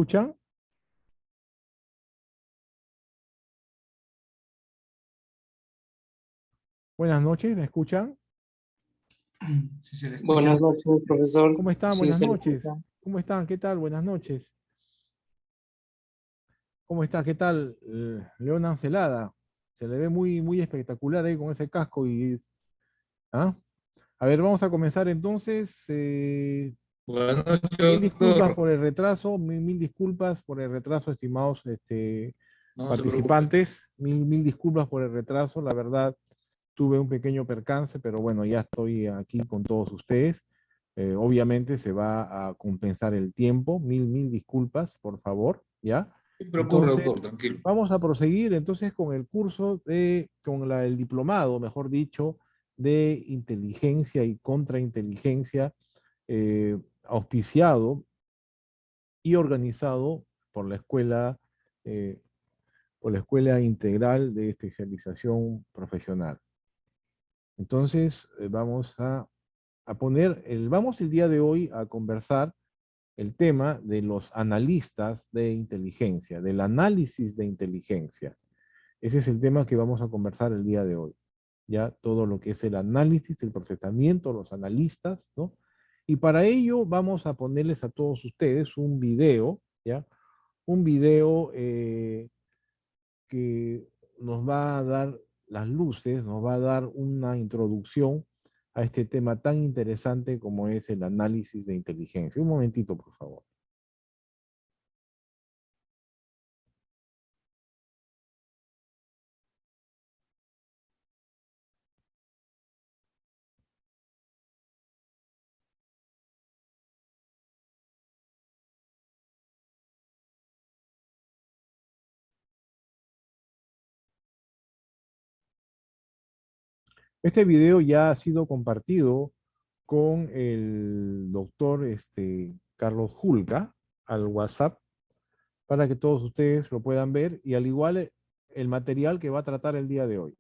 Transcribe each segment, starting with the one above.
escuchan? Buenas noches, ¿me escuchan? Si se le escucha. Buenas noches, profesor. ¿Cómo están? Sí, Buenas se le noches. escucha. ¿Cómo están? ¿Qué tal? Buenas noches. ¿Cómo está? ¿Qué tal? Leona Celada. Se le ve muy espectacular ahí con ese casco ¿ah? A ver, vamos a comenzar entonces. Buenas noches, Mil disculpas doctor. por el retraso, mil disculpas por el retraso, estimados No se preocupe. participantes. Mil disculpas por el retraso. La verdad, tuve un pequeño percance, pero bueno, ya estoy aquí con todos ustedes. Obviamente se va a compensar el tiempo. Mil disculpas, por favor, ¿ya? No se preocupe, Entonces, doctor, tranquilo. vamos a proseguir entonces con el curso el diplomado, mejor dicho, de inteligencia y contrainteligencia, auspiciado y organizado por eh, por la Escuela Integral de Especialización Profesional. Entonces, vamos el día de hoy a conversar el tema de los analistas de inteligencia, del análisis de inteligencia. Ese es el tema que vamos a conversar el día de hoy. Ya todo lo que es el análisis, el procesamiento, los analistas, ¿no? Y para ello vamos a ponerles a todos ustedes un video, ¿ya? Un video que nos va a dar las luces, nos va a dar una introducción a este tema tan interesante como es el análisis de inteligencia. Un momentito, por favor. Este video ya ha sido compartido con el doctor Carlos Julca al WhatsApp para que todos ustedes lo puedan ver y al igual el material que va a tratar el día de hoy.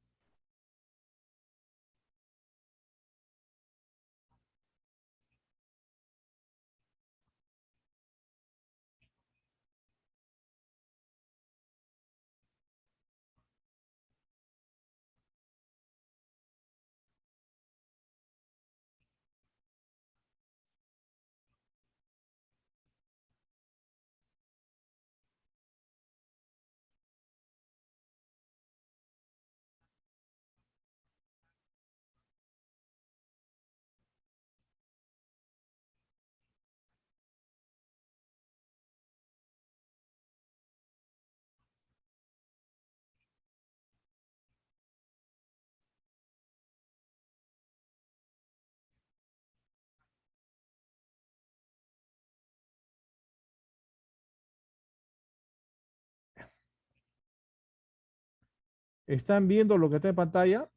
¿Están viendo lo que está en pantalla?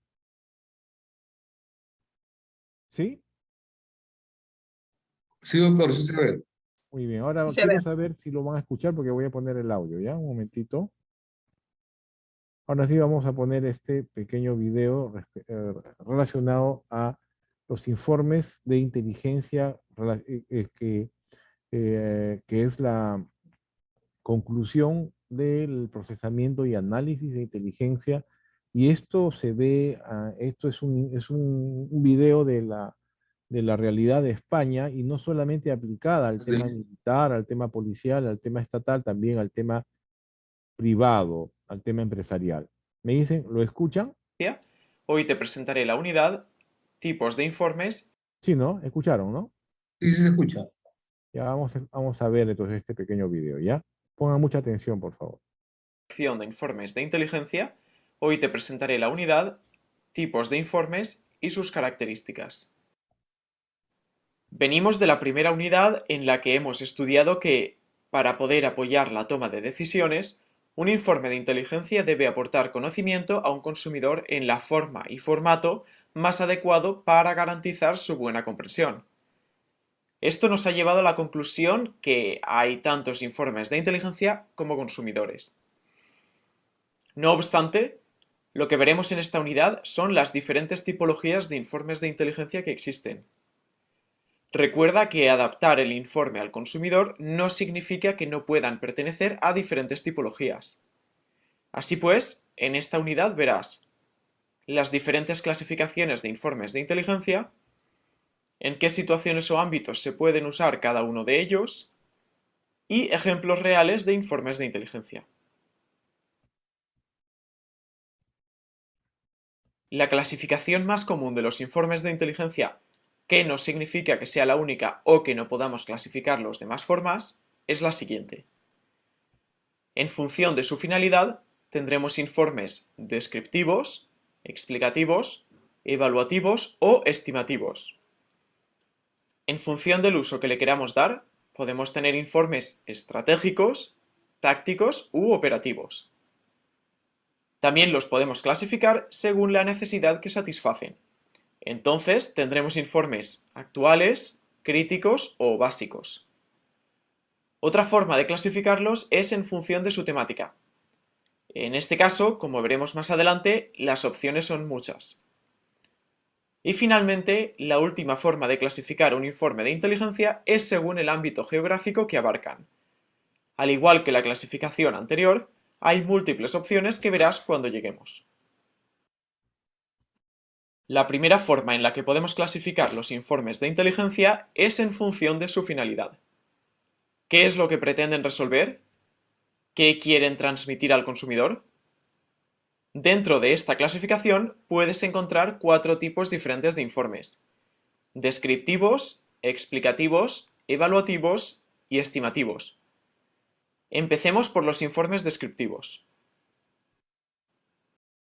¿Sí? Sí, doctor, sí se ve. Muy bien. Ahora Sí se quiero ve. saber si lo van a escuchar porque voy a poner el audio, ¿ya? Un momentito. Ahora sí vamos a poner este pequeño video relacionado a los informes de inteligencia que es la conclusión del procesamiento y análisis de inteligencia. Y esto se ve, esto es un video de la realidad de España y no solamente aplicada al tema militar, al tema policial, al tema estatal, también al tema privado, al tema empresarial. Me dicen, ¿lo escuchan? Hoy te presentaré la unidad, tipos de informes, Sí, ¿no? ¿Escucharon, no? Sí, sí se escucha. Ya vamos a ver entonces este pequeño video, ¿ya? Pongan mucha atención, por favor. sección de informes de inteligencia. Hoy te presentaré la unidad, tipos de informes y sus características. Venimos de la primera unidad en la que hemos estudiado que, para poder apoyar la toma de decisiones, un informe de inteligencia debe aportar conocimiento a un consumidor en la forma y formato más adecuado para garantizar su buena comprensión. Esto nos ha llevado a la conclusión que hay tantos informes de inteligencia como consumidores. No obstante, lo que veremos en esta unidad son las diferentes tipologías de informes de inteligencia que existen. Recuerda que adaptar el informe al consumidor no significa que no puedan pertenecer a diferentes tipologías. Así pues, en esta unidad verás las diferentes clasificaciones de informes de inteligencia, en qué situaciones o ámbitos se pueden usar cada uno de ellos y ejemplos reales de informes de inteligencia. La clasificación más común de los informes de inteligencia, que no significa que sea la única o que no podamos clasificarlos de más formas, es la siguiente. En función de su finalidad, tendremos informes descriptivos, explicativos, evaluativos o estimativos. En función del uso que le queramos dar, podemos tener informes estratégicos, tácticos u operativos. También los podemos clasificar según la necesidad que satisfacen. Entonces tendremos informes actuales, críticos o básicos. Otra forma de clasificarlos es en función de su temática. En este caso, como veremos más adelante, las opciones son muchas. Y finalmente, la última forma de clasificar un informe de inteligencia es según el ámbito geográfico que abarcan. Al igual que la clasificación anterior, hay múltiples opciones que verás cuando lleguemos. La primera forma en la que podemos clasificar los informes de inteligencia es en función de su finalidad. ¿Qué es lo que pretenden resolver? ¿Qué quieren transmitir al consumidor? Dentro de esta clasificación puedes encontrar 4 tipos diferentes de informes: descriptivos, explicativos, evaluativos y estimativos. Empecemos por los informes descriptivos.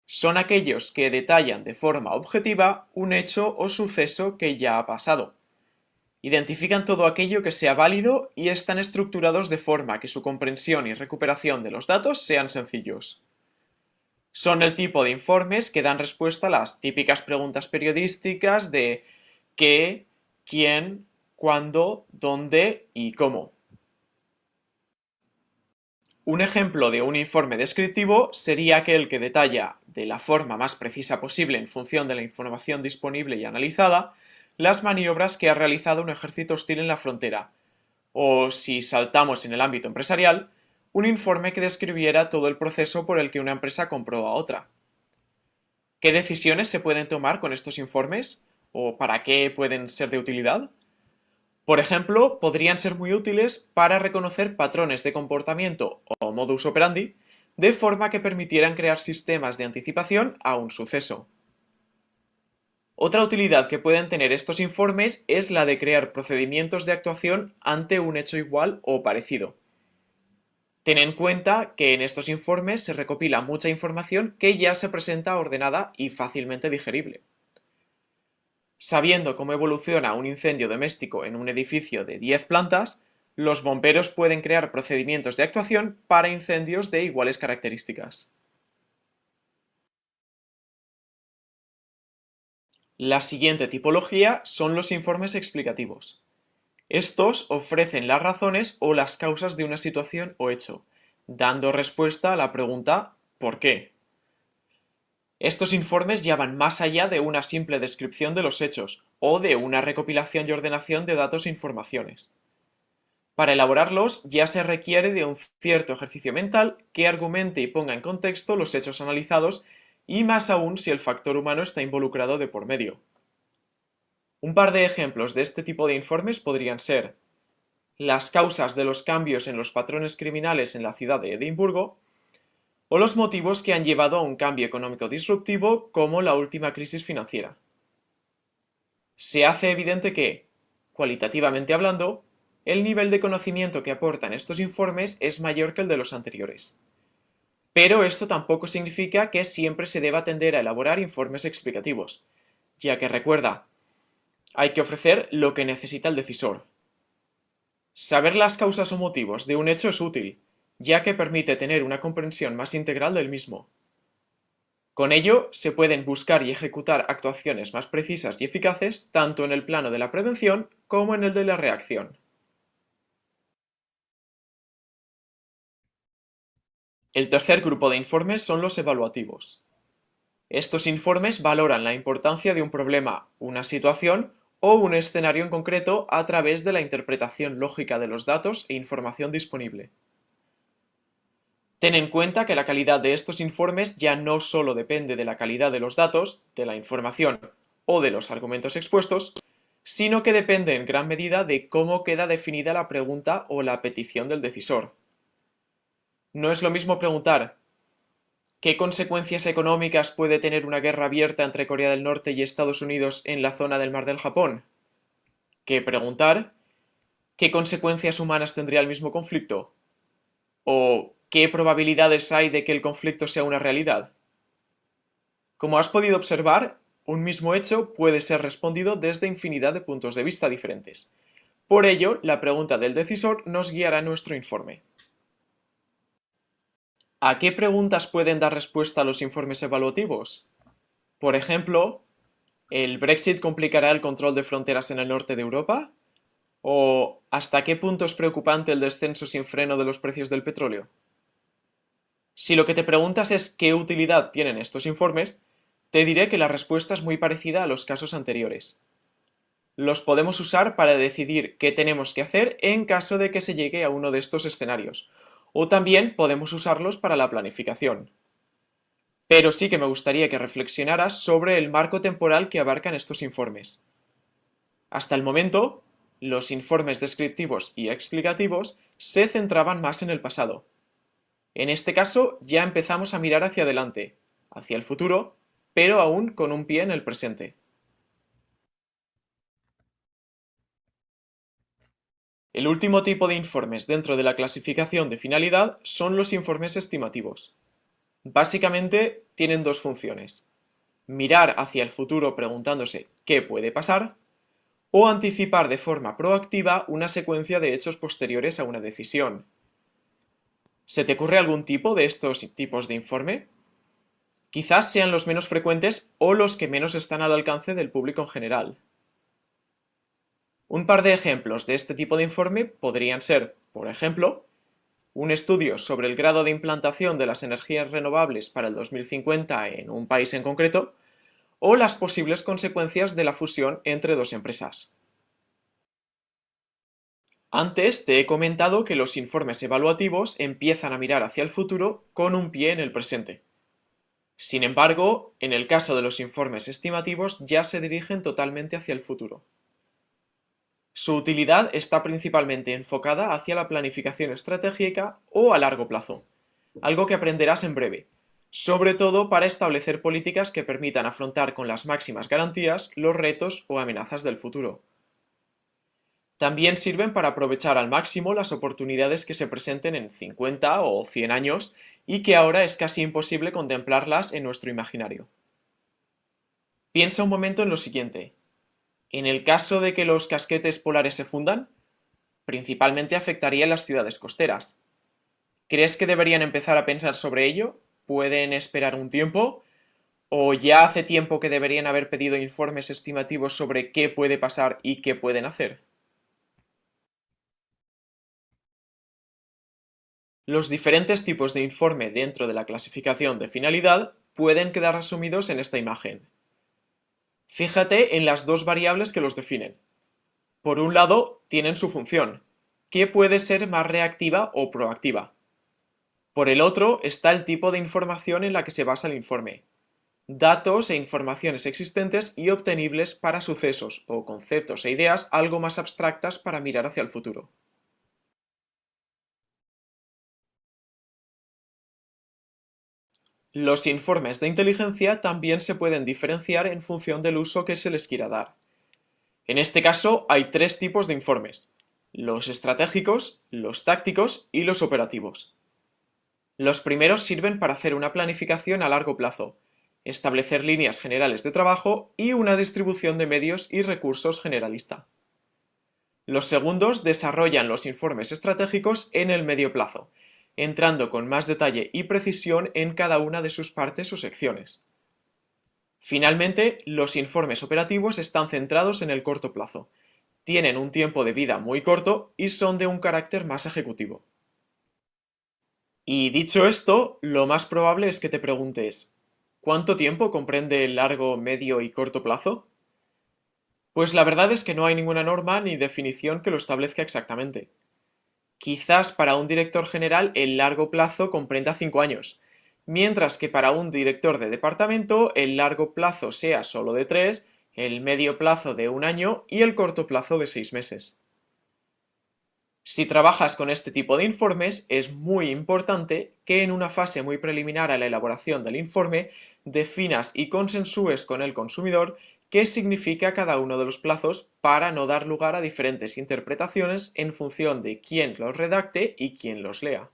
Son aquellos que detallan de forma objetiva un hecho o suceso que ya ha pasado. Identifican todo aquello que sea válido y están estructurados de forma que su comprensión y recuperación de los datos sean sencillos. Son el tipo de informes que dan respuesta a las típicas preguntas periodísticas de qué, quién, cuándo, dónde y cómo. Un ejemplo de un informe descriptivo sería aquel que detalla, de la forma más precisa posible en función de la información disponible y analizada, las maniobras que ha realizado un ejército hostil en la frontera, o, si saltamos en el ámbito empresarial, un informe que describiera todo el proceso por el que una empresa compró a otra. ¿Qué decisiones se pueden tomar con estos informes? ¿O para qué pueden ser de utilidad? Por ejemplo, podrían ser muy útiles para reconocer patrones de comportamiento o modus operandi, de forma que permitieran crear sistemas de anticipación a un suceso. Otra utilidad que pueden tener estos informes es la de crear procedimientos de actuación ante un hecho igual o parecido. Ten en cuenta que en estos informes se recopila mucha información que ya se presenta ordenada y fácilmente digerible. Sabiendo cómo evoluciona un incendio doméstico en un edificio de 10 plantas, los bomberos pueden crear procedimientos de actuación para incendios de iguales características. La siguiente tipología son los informes explicativos. Estos ofrecen las razones o las causas de una situación o hecho, dando respuesta a la pregunta ¿por qué? Estos informes ya van más allá de una simple descripción de los hechos o de una recopilación y ordenación de datos e informaciones. Para elaborarlos ya se requiere de un cierto ejercicio mental que argumente y ponga en contexto los hechos analizados y más aún si el factor humano está involucrado de por medio. Un par de ejemplos de este tipo de informes podrían ser las causas de los cambios en los patrones criminales en la ciudad de Edimburgo o los motivos que han llevado a un cambio económico disruptivo como la última crisis financiera. Se hace evidente que, cualitativamente hablando, el nivel de conocimiento que aportan estos informes es mayor que el de los anteriores. Pero esto tampoco significa que siempre se deba tender a elaborar informes explicativos, ya que recuerda, hay que ofrecer lo que necesita el decisor. Saber las causas o motivos de un hecho es útil, ya que permite tener una comprensión más integral del mismo. Con ello, se pueden buscar y ejecutar actuaciones más precisas y eficaces tanto en el plano de la prevención como en el de la reacción. El tercer grupo de informes son los evaluativos. Estos informes valoran la importancia de un problema, una situación o un escenario en concreto a través de la interpretación lógica de los datos e información disponible. Ten en cuenta que la calidad de estos informes ya no solo depende de la calidad de los datos, de la información o de los argumentos expuestos, sino que depende en gran medida de cómo queda definida la pregunta o la petición del decisor. No es lo mismo preguntar ¿qué consecuencias económicas puede tener una guerra abierta entre Corea del Norte y Estados Unidos en la zona del Mar del Japón? Que preguntar ¿qué consecuencias humanas tendría el mismo conflicto? ¿O qué probabilidades hay de que el conflicto sea una realidad? Como has podido observar, un mismo hecho puede ser respondido desde infinidad de puntos de vista diferentes. Por ello, la pregunta del decisor nos guiará en nuestro informe. ¿A qué preguntas pueden dar respuesta los informes evaluativos? Por ejemplo, ¿el Brexit complicará el control de fronteras en el norte de Europa? ¿O hasta qué punto es preocupante el descenso sin freno de los precios del petróleo? Si lo que te preguntas es qué utilidad tienen estos informes, te diré que la respuesta es muy parecida a los casos anteriores. Los podemos usar para decidir qué tenemos que hacer en caso de que se llegue a uno de estos escenarios, o también podemos usarlos para la planificación. Pero sí que me gustaría que reflexionaras sobre el marco temporal que abarcan estos informes. Hasta el momento, los informes descriptivos y explicativos se centraban más en el pasado. En este caso, ya empezamos a mirar hacia adelante, hacia el futuro, pero aún con un pie en el presente. El último tipo de informes dentro de la clasificación de finalidad son los informes estimativos. Básicamente tienen dos funciones: mirar hacia el futuro preguntándose qué puede pasar, o anticipar de forma proactiva una secuencia de hechos posteriores a una decisión. ¿Se te ocurre algún tipo de estos tipos de informe? Quizás sean los menos frecuentes o los que menos están al alcance del público en general. Un par de ejemplos de este tipo de informe podrían ser, por ejemplo, un estudio sobre el grado de implantación de las energías renovables para el 2050 en un país en concreto, o las posibles consecuencias de la fusión entre dos empresas. Antes te he comentado que los informes evaluativos empiezan a mirar hacia el futuro con un pie en el presente. Sin embargo, en el caso de los informes estimativos ya se dirigen totalmente hacia el futuro. Su utilidad está principalmente enfocada hacia la planificación estratégica o a largo plazo, algo que aprenderás en breve, sobre todo para establecer políticas que permitan afrontar con las máximas garantías los retos o amenazas del futuro. También sirven para aprovechar al máximo las oportunidades que se presenten en 50 o 100 años y que ahora es casi imposible contemplarlas en nuestro imaginario. Piensa un momento en lo siguiente. En el caso de que los casquetes polares se fundan, principalmente afectaría a las ciudades costeras. ¿Crees que deberían empezar a pensar sobre ello? ¿Pueden esperar un tiempo? ¿O ya hace tiempo que deberían haber pedido informes estimativos sobre qué puede pasar y qué pueden hacer? Los diferentes tipos de informe dentro de la clasificación de finalidad pueden quedar resumidos en esta imagen. Fíjate en las dos variables que los definen. Por un lado, tienen su función, que puede ser más reactiva o proactiva. Por el otro está el tipo de información en la que se basa el informe. Datos e informaciones existentes y obtenibles para sucesos o conceptos e ideas algo más abstractas para mirar hacia el futuro. Los informes de inteligencia también se pueden diferenciar en función del uso que se les quiera dar. En este caso hay tres tipos de informes: los estratégicos, los tácticos y los operativos. Los primeros sirven para hacer una planificación a largo plazo, establecer líneas generales de trabajo y una distribución de medios y recursos generalista. Los segundos desarrollan los informes estratégicos en el medio plazo, entrando con más detalle y precisión en cada una de sus partes o secciones. Finalmente, los informes operativos están centrados en el corto plazo, tienen un tiempo de vida muy corto y son de un carácter más ejecutivo. Y dicho esto, lo más probable es que te preguntes, ¿cuánto tiempo comprende el largo, medio y corto plazo? Pues la verdad es que no hay ninguna norma ni definición que lo establezca exactamente. Quizás para un director general el largo plazo comprenda 5 años, mientras que para un director de departamento el largo plazo sea solo de 3, el medio plazo de 1 año y el corto plazo de 6 meses. Si trabajas con este tipo de informes, es muy importante que en una fase muy preliminar a la elaboración del informe definas y consensúes con el consumidor qué significa cada uno de los plazos para no dar lugar a diferentes interpretaciones en función de quién los redacte y quién los lea.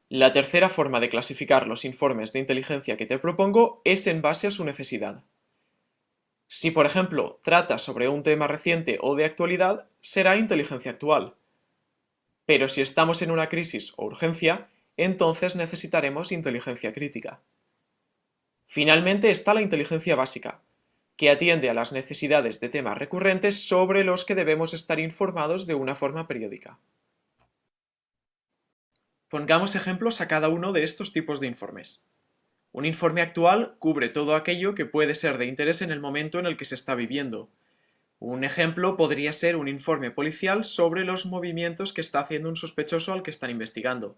La tercera forma de clasificar los informes de inteligencia que te propongo es en base a su necesidad. Si, por ejemplo, trata sobre un tema reciente o de actualidad, será inteligencia actual. Pero si estamos en una crisis o urgencia, entonces necesitaremos inteligencia crítica. Finalmente está la inteligencia básica, que atiende a las necesidades de temas recurrentes sobre los que debemos estar informados de una forma periódica. Pongamos ejemplos a cada uno de estos tipos de informes. Un informe actual cubre todo aquello que puede ser de interés en el momento en el que se está viviendo. Un ejemplo podría ser un informe policial sobre los movimientos que está haciendo un sospechoso al que están investigando.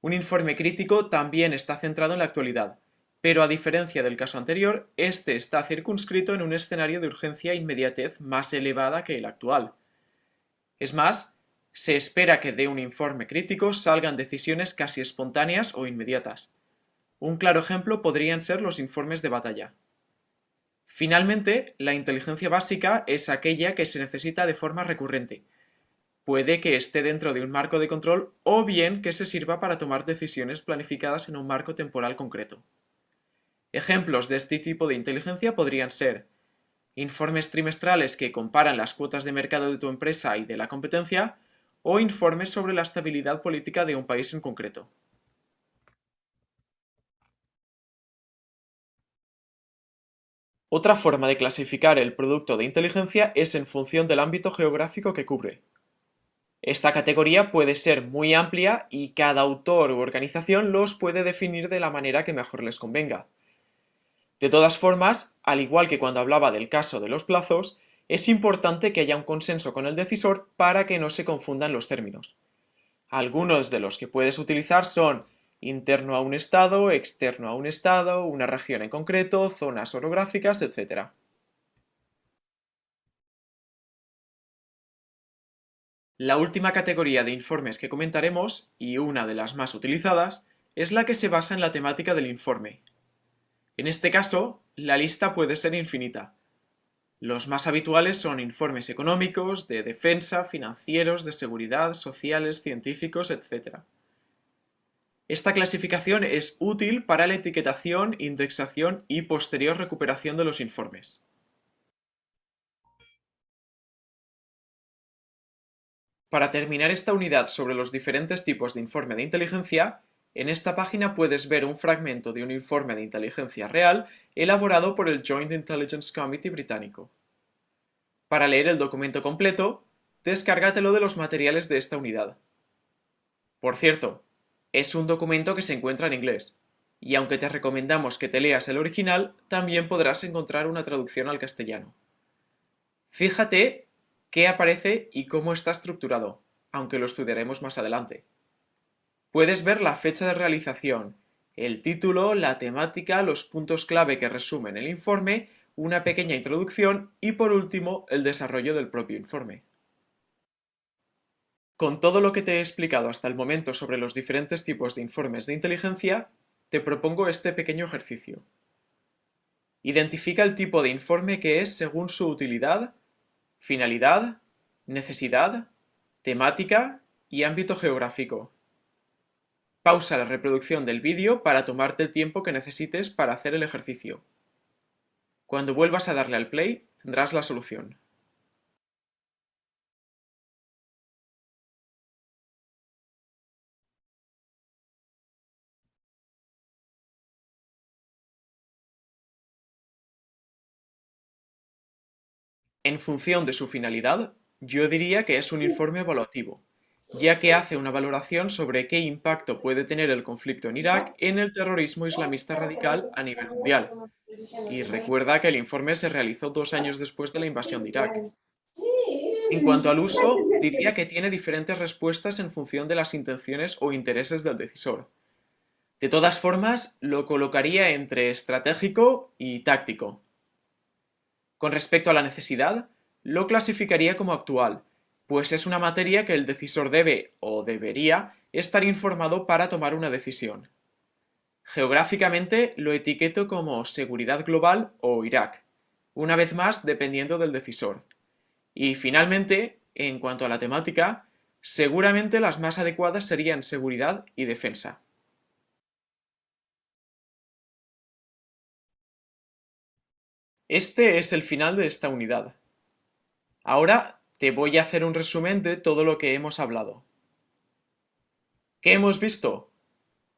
Un informe crítico también está centrado en la actualidad, pero a diferencia del caso anterior, este está circunscrito en un escenario de urgencia e inmediatez más elevada que el actual. Es más, se espera que de un informe crítico salgan decisiones casi espontáneas o inmediatas. Un claro ejemplo podrían ser los informes de batalla. Finalmente, la inteligencia básica es aquella que se necesita de forma recurrente. Puede que esté dentro de un marco de control o bien que se sirva para tomar decisiones planificadas en un marco temporal concreto. Ejemplos de este tipo de inteligencia podrían ser informes trimestrales que comparan las cuotas de mercado de tu empresa y de la competencia, o informes sobre la estabilidad política de un país en concreto. Otra forma de clasificar el producto de inteligencia es en función del ámbito geográfico que cubre. Esta categoría puede ser muy amplia y cada autor u organización los puede definir de la manera que mejor les convenga. De todas formas, al igual que cuando hablaba del caso de los plazos, es importante que haya un consenso con el decisor para que no se confundan los términos. Algunos de los que puedes utilizar son interno a un estado, externo a un estado, una región en concreto, zonas orográficas, etc. La última categoría de informes que comentaremos, y una de las más utilizadas, es la que se basa en la temática del informe. En este caso, la lista puede ser infinita. Los más habituales son informes económicos, de defensa, financieros, de seguridad, sociales, científicos, etc. Esta clasificación es útil para la etiquetación, indexación y posterior recuperación de los informes. Para terminar esta unidad sobre los diferentes tipos de informe de inteligencia, en esta página puedes ver un fragmento de un informe de inteligencia real elaborado por el Joint Intelligence Committee británico. Para leer el documento completo, descárgatelo de los materiales de esta unidad. Por cierto, es un documento que se encuentra en inglés, y aunque te recomendamos que te leas el original, también podrás encontrar una traducción al castellano. Fíjate qué aparece y cómo está estructurado, aunque lo estudiaremos más adelante. Puedes ver la fecha de realización, el título, la temática, los puntos clave que resumen el informe, una pequeña introducción y por último el desarrollo del propio informe. Con todo lo que te he explicado hasta el momento sobre los diferentes tipos de informes de inteligencia, te propongo este pequeño ejercicio. Identifica el tipo de informe que es según su utilidad, finalidad, necesidad, temática y ámbito geográfico. Pausa la reproducción del vídeo para tomarte el tiempo que necesites para hacer el ejercicio. Cuando vuelvas a darle al play, tendrás la solución. En función de su finalidad, yo diría que es un informe evaluativo, ya que hace una valoración sobre qué impacto puede tener el conflicto en Irak en el terrorismo islamista radical a nivel mundial. Y recuerda que el informe se realizó 2 años después de la invasión de Irak. En cuanto al uso, diría que tiene diferentes respuestas en función de las intenciones o intereses del decisor. De todas formas, lo colocaría entre estratégico y táctico. Con respecto a la necesidad, lo clasificaría como actual, pues es una materia que el decisor debe o debería estar informado para tomar una decisión. Geográficamente lo etiqueto como seguridad global o Irak, una vez más dependiendo del decisor. Y finalmente, en cuanto a la temática, seguramente las más adecuadas serían seguridad y defensa. Este es el final de esta unidad. Ahora te voy a hacer un resumen de todo lo que hemos hablado. ¿Qué hemos visto?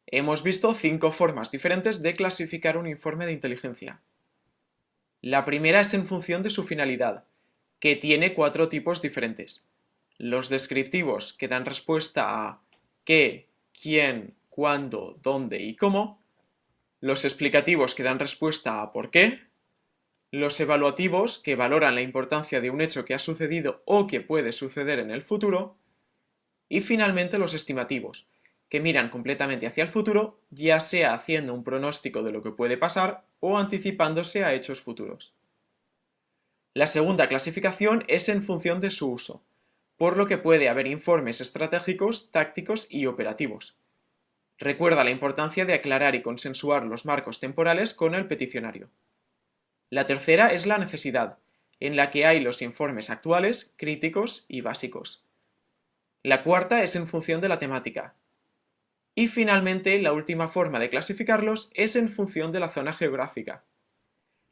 Hemos visto 5 formas diferentes de clasificar un informe de inteligencia. La primera es en función de su finalidad, que tiene 4 tipos diferentes. Los descriptivos, que dan respuesta a qué, quién, cuándo, dónde y cómo. Los explicativos, que dan respuesta a por qué. Los evaluativos, que valoran la importancia de un hecho que ha sucedido o que puede suceder en el futuro. Y finalmente los estimativos, que miran completamente hacia el futuro, ya sea haciendo un pronóstico de lo que puede pasar o anticipándose a hechos futuros. La segunda clasificación es en función de su uso, por lo que puede haber informes estratégicos, tácticos y operativos. Recuerda la importancia de aclarar y consensuar los marcos temporales con el peticionario. La tercera es la necesidad, en la que hay los informes actuales, críticos y básicos. La cuarta es en función de la temática. Y finalmente, la última forma de clasificarlos es en función de la zona geográfica.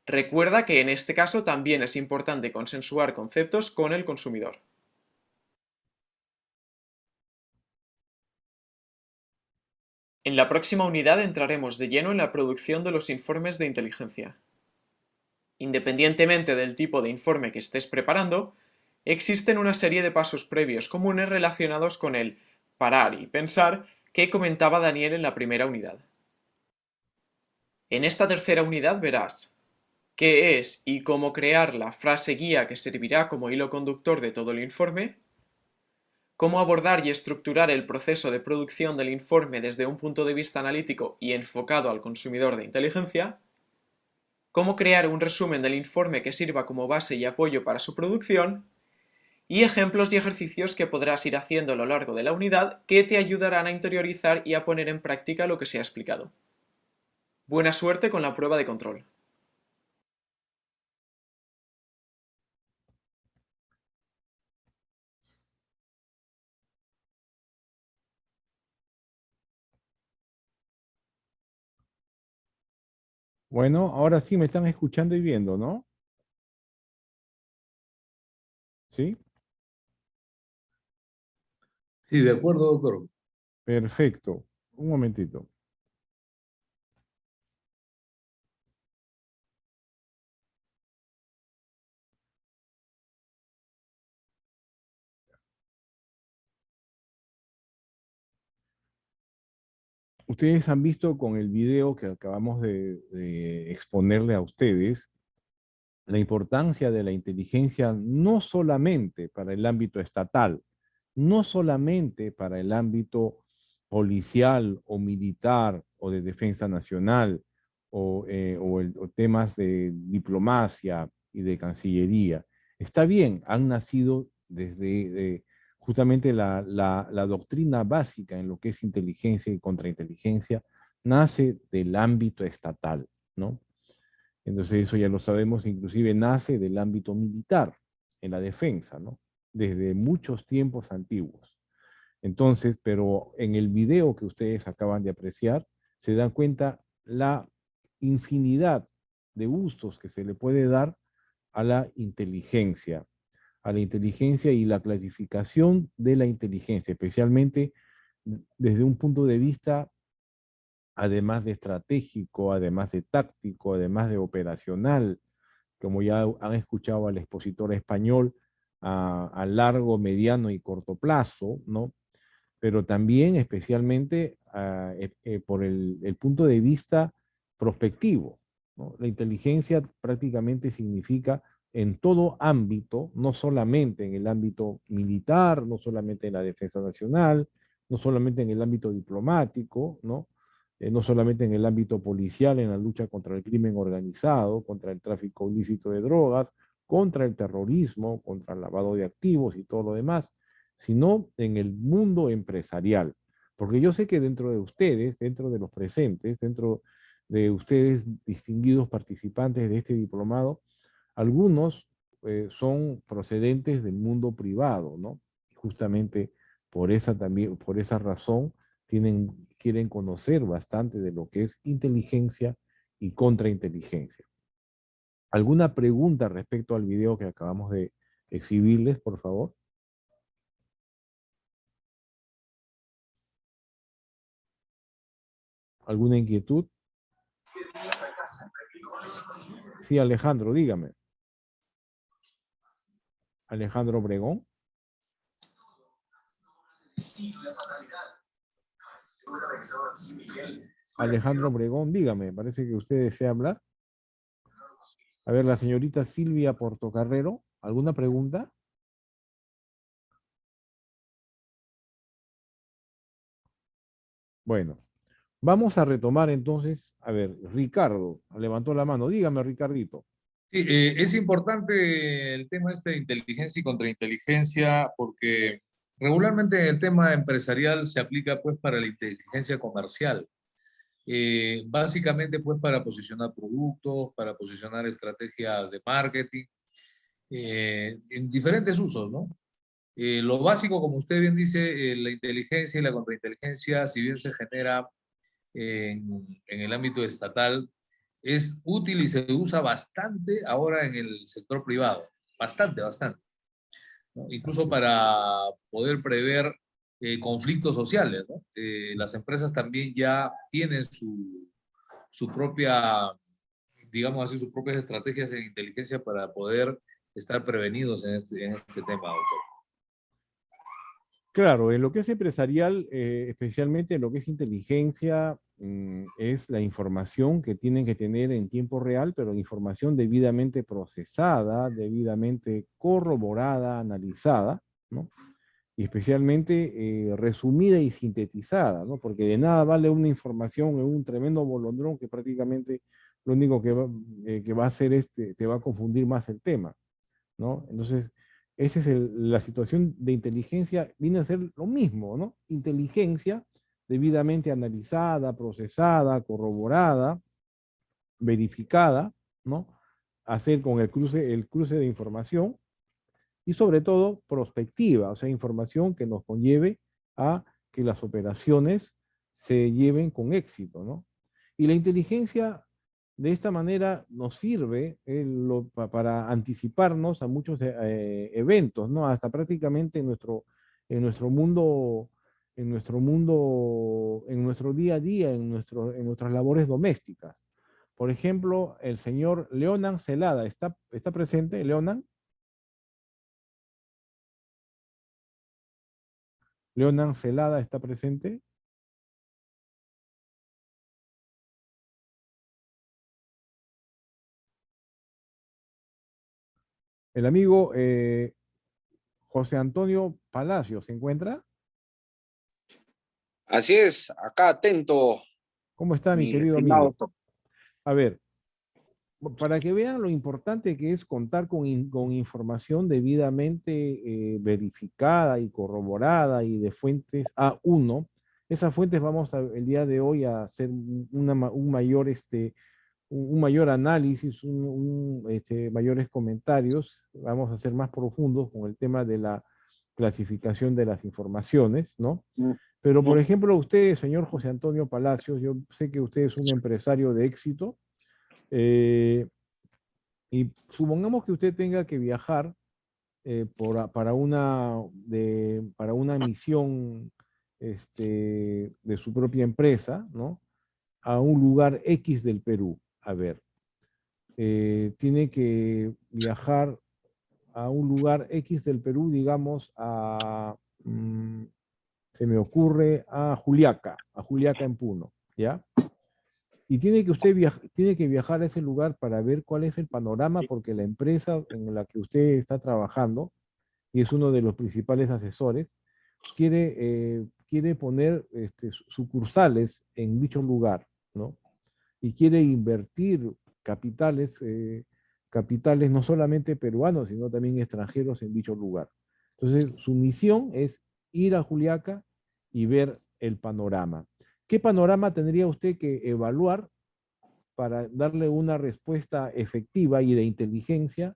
Recuerda que en este caso también es importante consensuar conceptos con el consumidor. En la próxima unidad entraremos de lleno en la producción de los informes de inteligencia. Independientemente del tipo de informe que estés preparando, existen una serie de pasos previos comunes relacionados con el parar y pensar que comentaba Daniel en la primera unidad. En esta tercera unidad verás qué es y cómo crear la frase guía que servirá como hilo conductor de todo el informe, cómo abordar y estructurar el proceso de producción del informe desde un punto de vista analítico y enfocado al consumidor de inteligencia, cómo crear un resumen del informe que sirva como base y apoyo para su producción, y ejemplos y ejercicios que podrás ir haciendo a lo largo de la unidad que te ayudarán a interiorizar y a poner en práctica lo que se ha explicado. Buena suerte con la prueba de control. Bueno, ahora sí me están escuchando y viendo, ¿no? ¿Sí? Sí, de acuerdo, doctor. Perfecto. Un momentito. Ustedes han visto con el video que acabamos de exponerle a ustedes la importancia de la inteligencia no solamente para el ámbito estatal, no solamente para el ámbito policial o militar o de defensa nacional o temas de diplomacia y de cancillería. Está bien, han nacido desde justamente la doctrina básica en lo que es inteligencia y contrainteligencia, nace del ámbito estatal, ¿no? Entonces eso ya lo sabemos, inclusive nace del ámbito militar, en la defensa, ¿no? Desde muchos tiempos antiguos. Entonces, pero en el video que ustedes acaban de apreciar, se dan cuenta la infinidad de usos que se le puede dar a la inteligencia y la clasificación de la inteligencia, especialmente desde un punto de vista además de estratégico, además de táctico, además de operacional, como ya han escuchado al expositor español, a largo, mediano y corto plazo, ¿no? pero también especialmente por el punto de vista prospectivo, ¿no? La inteligencia prácticamente significa en todo ámbito, no solamente en el ámbito militar, no solamente en la defensa nacional, no solamente en el ámbito diplomático, ¿no? No solamente en el ámbito policial, en la lucha contra el crimen organizado, contra el tráfico ilícito de drogas, contra el terrorismo, contra el lavado de activos y todo lo demás, sino en el mundo empresarial. Porque yo sé que dentro de ustedes, dentro de los presentes, dentro de ustedes distinguidos participantes de este diplomado, algunos son procedentes del mundo privado, ¿no? Justamente por esa razón quieren conocer bastante de lo que es inteligencia y contrainteligencia. ¿Alguna pregunta respecto al video que acabamos de exhibirles, por favor? ¿Alguna inquietud? Sí, Alejandro, dígame. Alejandro Obregón. Alejandro Obregón, dígame, parece que usted desea hablar. A ver, la señorita Silvia Portocarrero, ¿alguna pregunta? Bueno, vamos a retomar entonces, a ver, Ricardo, levantó la mano, dígame, Ricardito. Sí, es importante el tema este de inteligencia y contrainteligencia porque regularmente el tema empresarial se aplica pues para la inteligencia comercial. Básicamente pues para posicionar productos, para posicionar estrategias de marketing, en diferentes usos, ¿no? Lo básico, como usted bien dice, la inteligencia y la contrainteligencia, si bien se genera en el ámbito estatal, es útil y se usa bastante ahora en el sector privado. Bastante, bastante, ¿no? Incluso para poder prever conflictos sociales, ¿no? Las empresas también ya tienen su propia, digamos así, sus propias estrategias en inteligencia para poder estar prevenidos en este tema, doctor. Claro, en lo que es empresarial, especialmente en lo que es inteligencia, es la información que tienen que tener en tiempo real, pero información debidamente procesada, debidamente corroborada, analizada, ¿no? Y especialmente resumida y sintetizada, ¿no? Porque de nada vale una información en un tremendo bolondrón que prácticamente lo único que va a hacer es te va a confundir más el tema, ¿no? Entonces, esa es la situación de inteligencia, viene a ser lo mismo, ¿no? Inteligencia debidamente analizada, procesada, corroborada, verificada, ¿no? Hacer con el cruce de información y sobre todo prospectiva, o sea, información que nos conlleve a que las operaciones se lleven con éxito, ¿no? Y la inteligencia de esta manera nos sirve para anticiparnos a muchos eventos, ¿no? Hasta prácticamente en nuestro mundo, en nuestro día a día, en nuestras labores domésticas. Por ejemplo, el señor Leonan Celada, ¿está presente, Leonan? Leonan Celada está presente. El amigo José Antonio Palacio, ¿se encuentra? Así es, acá atento, ¿Cómo está, mi mi querido estimado amigo? doctor. A ver, para que vean lo importante que es contar con información debidamente verificada y corroborada y de fuentes A1, esas fuentes vamos el día de hoy a hacer un mayor análisis, mayores comentarios, vamos a ser más profundos con el tema de la clasificación de las informaciones, ¿no? Pero, por ejemplo, usted, señor José Antonio Palacios, yo sé que usted es un empresario de éxito, eh, y supongamos que usted tenga que viajar para una misión de su propia empresa, ¿no? A un lugar X del Perú. A ver, tiene que viajar a un lugar X del Perú, digamos, se me ocurre a Juliaca en Puno, ¿ya? Y tiene que usted tiene que viajar a ese lugar para ver cuál es el panorama, porque la empresa en la que usted está trabajando, y es uno de los principales asesores, quiere poner sucursales en dicho lugar, ¿no? Y quiere invertir capitales, capitales no solamente peruanos, sino también extranjeros en dicho lugar. Entonces, su misión es ir a Juliaca y ver el panorama. ¿Qué panorama tendría usted que evaluar para darle una respuesta efectiva y de inteligencia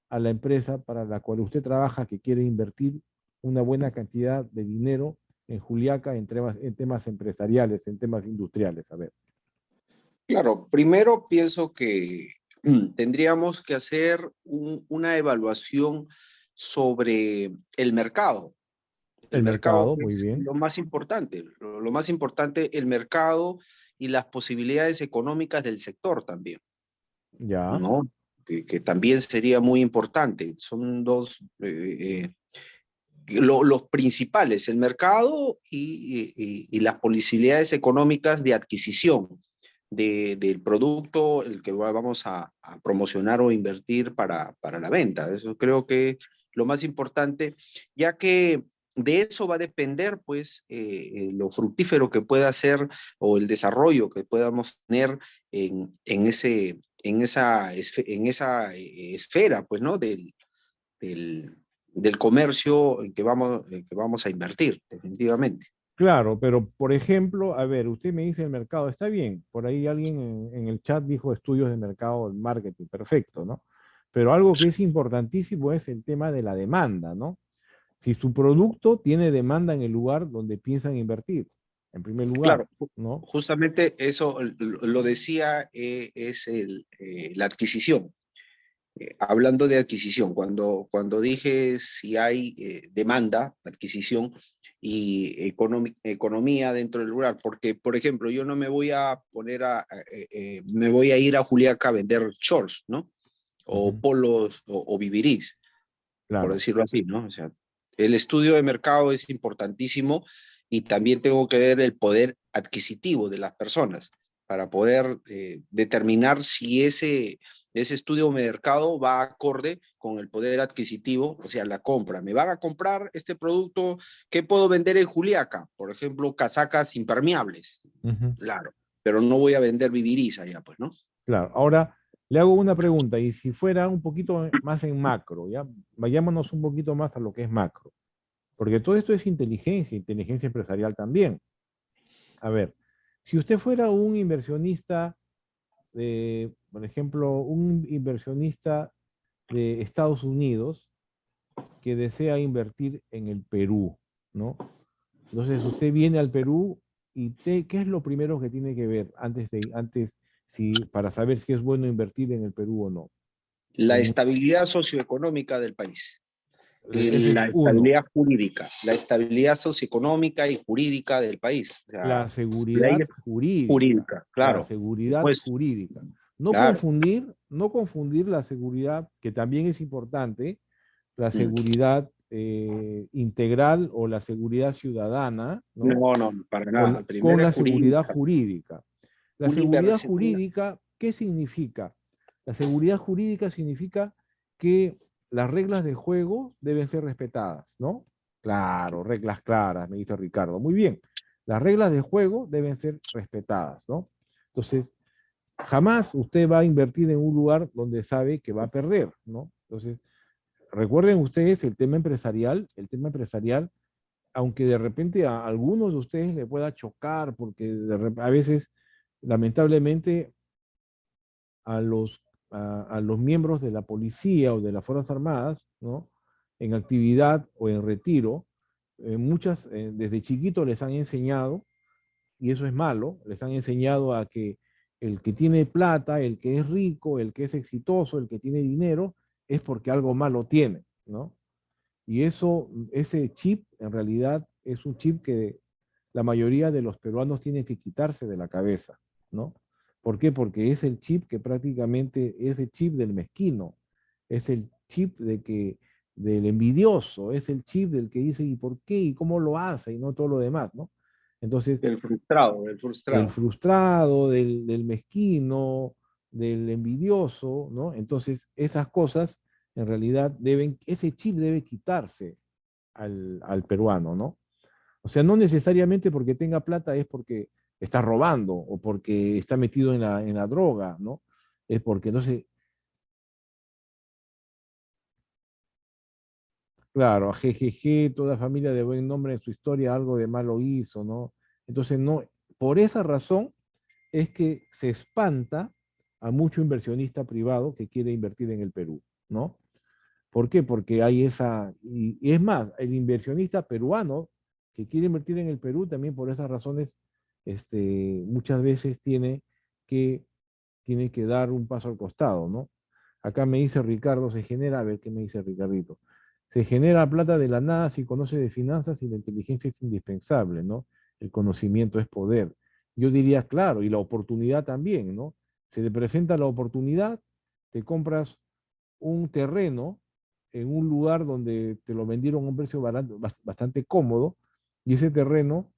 a la empresa para la cual usted trabaja, que quiere invertir una buena cantidad de dinero en Juliaca en temas empresariales, en temas industriales? A ver. Claro, primero pienso que tendríamos que hacer una evaluación sobre el mercado. El El mercado mercado, muy es bien. lo más importante. Lo más importante, el mercado y las posibilidades económicas del sector también, Ya. ¿no? Que también sería muy importante. Son dos, los principales, el mercado y las posibilidades económicas de adquisición del producto el que vamos a promocionar o invertir para la venta. Eso creo que lo más importante, ya que de eso va a depender, pues, lo fructífero que pueda ser o el desarrollo que podamos tener en esa esfera, pues, ¿no? Del, del comercio en que vamos a invertir, definitivamente. Claro, pero por ejemplo, a ver, usted me dice el mercado, está bien, por ahí alguien en el chat dijo estudios de mercado, el marketing, perfecto, ¿no? Pero algo que es importantísimo es el tema de la demanda, ¿no? Si su producto tiene demanda en el lugar donde piensan invertir, en primer lugar, Claro, ¿no? justamente eso lo decía, es la adquisición. Hablando de adquisición, cuando dije si hay demanda, adquisición y economía dentro del rural, porque, por ejemplo, yo no me voy a poner me voy a ir a Juliaca a vender shorts, ¿no? O Ujú, polos o vivirís, por claro. decirlo así, ¿no? O sea, el estudio de mercado es importantísimo y también tengo que ver el poder adquisitivo de las personas para poder determinar si ese estudio de mercado va acorde con el poder adquisitivo, o sea, la compra. ¿Me van a comprar este producto? ¿Qué puedo vender en Juliaca? Por ejemplo, casacas impermeables, Ujú, claro, pero no voy a vender vivirís allá, pues, ¿no? claro. Ahora, le hago una pregunta, y si fuera un poquito más en macro, ¿ya? Vayámonos un poquito más a lo que es macro, porque todo esto es inteligencia, inteligencia empresarial también. A ver, si usted fuera un inversionista, por ejemplo, un inversionista de Estados Unidos que desea invertir en el Perú, ¿no? Entonces usted viene al Perú y ¿qué es lo primero que tiene que ver para saber si es bueno invertir en el Perú o no? La En estabilidad socioeconómica del país. ese es La uno, estabilidad jurídica, la estabilidad socioeconómica y jurídica del país. O sea, la seguridad leyes jurídica, jurídicas, la claro. seguridad Después, jurídica. claro. No confundir la seguridad, que también es importante, la Mm. seguridad integral o la seguridad ciudadana, ¿no? No, no, para nada. Con Primero la es seguridad jurídica. jurídica. La Una seguridad inversión. jurídica, ¿qué significa? La seguridad jurídica significa que las reglas del juego deben ser respetadas, ¿no? Claro, reglas claras, me dice Ricardo. Muy bien, las reglas del juego deben ser respetadas, ¿no? Entonces, jamás usted va a invertir en un lugar donde sabe que va a perder, ¿no? Entonces, recuerden ustedes el tema empresarial, aunque de repente a algunos de ustedes le pueda chocar, porque a veces, lamentablemente, a los miembros de la policía o de las Fuerzas Armadas, ¿no? En actividad o en retiro, desde chiquitos les han enseñado, y eso es malo, les han enseñado a que el que tiene plata, el que es rico, el que es exitoso, el que tiene dinero, es porque algo malo tiene, ¿no? Y ese chip en realidad es un chip que la mayoría de los peruanos tienen que quitarse de la cabeza, ¿no? ¿Por qué? Porque es el chip que prácticamente es el chip del mezquino, es el chip de que del envidioso, es el chip del que dice ¿y por qué? ¿Y cómo lo hace? Y no todo lo demás, ¿no? Entonces, El frustrado, el del frustrado. frustrado, del mezquino, del envidioso, ¿no? Entonces, esas cosas, en realidad, ese chip debe quitarse al peruano, ¿no? O sea, no necesariamente porque tenga plata es porque está robando o porque está metido en la droga, ¿no? Es porque, entonces, claro, jejeje, toda familia de buen nombre en su historia algo de malo hizo, ¿no? Entonces, no, por esa razón es que se espanta a mucho inversionista privado que quiere invertir en el Perú, ¿no? ¿Por qué? Porque hay y es más, el inversionista peruano que quiere invertir en el Perú también por esas razones, muchas veces que, tiene que dar un paso al costado, ¿no? Acá me dice Ricardo, se genera, a ver qué me dice Ricardito. Se genera plata de la nada si conoce de finanzas y la inteligencia es indispensable, ¿no? El conocimiento es poder. Yo diría, claro, y la oportunidad también, ¿no? Se te presenta la oportunidad, te compras un terreno en un lugar donde te lo vendieron a un precio barato, bastante cómodo, y ese terreno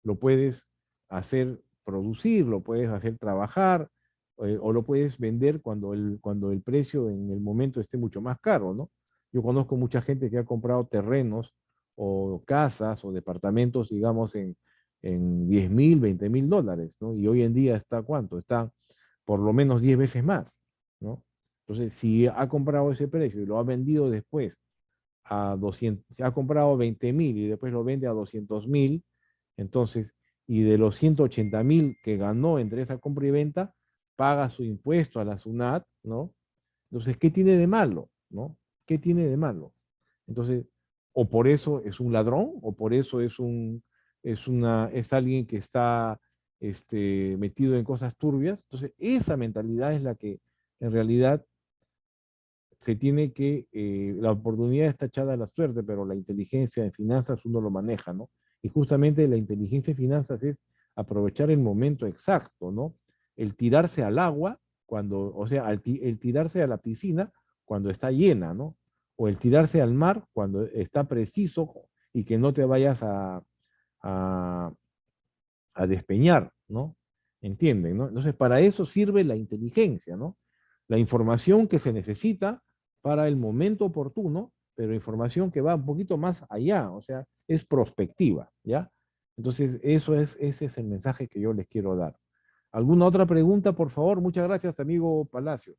lo puedes hacer producir, lo puedes hacer trabajar, o lo puedes vender cuando el precio en el momento esté mucho más caro, ¿no? Yo conozco mucha gente que ha comprado terrenos o casas o departamentos, digamos, en 10.000, 20.000 dólares, ¿no? Y hoy en día está, ¿cuánto? Está por lo menos 10 veces más, ¿no? Entonces, si ha comprado ese precio y lo ha vendido después a 200, se ha comprado 20.000 y después lo vende a 200.000, entonces, y de los 180.000 que ganó entre esa compra y venta, paga su impuesto a la SUNAT, ¿no? Entonces, ¿qué tiene de malo? ¿No? ¿Qué tiene de malo? Entonces, o por eso es un ladrón, o por eso es alguien que está metido en cosas turbias. Entonces, esa mentalidad es la que en realidad se tiene la oportunidad está echada a la suerte, pero la inteligencia en finanzas uno lo maneja, ¿no? Y justamente la inteligencia en finanzas es aprovechar el momento exacto, ¿no? El tirarse al agua, o sea, el tirarse a la piscina cuando está llena, ¿no? O el tirarse al mar cuando está preciso y que no te vayas a, a despeñar, ¿no? ¿Entienden, no? Entonces, para eso sirve la inteligencia, ¿no? La información que se necesita para el momento oportuno, pero información que va un poquito más allá, o sea, es prospectiva, ¿ya? Entonces, ese es el mensaje que yo les quiero dar. ¿Alguna otra pregunta, por favor? Muchas gracias, amigo Palacios.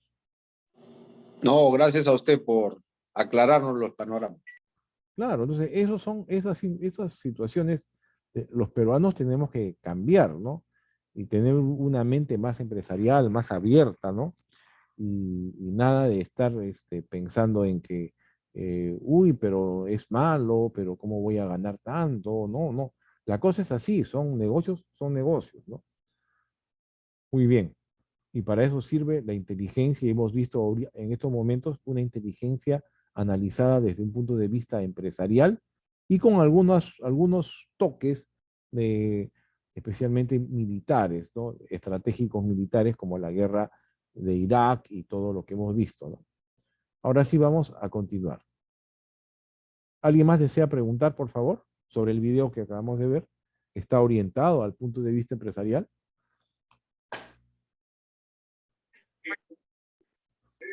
No, gracias a usted por aclararnos los panoramas. Claro, entonces, esas situaciones, los peruanos tenemos que cambiar, ¿no? Y tener una mente más empresarial, más abierta, ¿no? Y nada de estar pensando en que, uy, pero es malo, pero ¿cómo voy a ganar tanto? No, no. La cosa es así, son negocios, ¿no? Muy bien. Y para eso sirve la inteligencia, y hemos visto en estos momentos una inteligencia analizada desde un punto de vista empresarial y con algunos toques de, especialmente militares, ¿no? Estratégicos militares como la guerra de Irak y todo lo que hemos visto, ¿no? Ahora sí vamos a continuar. ¿Alguien más desea preguntar, por favor, sobre el video que acabamos de ver? ¿Está orientado al punto de vista empresarial?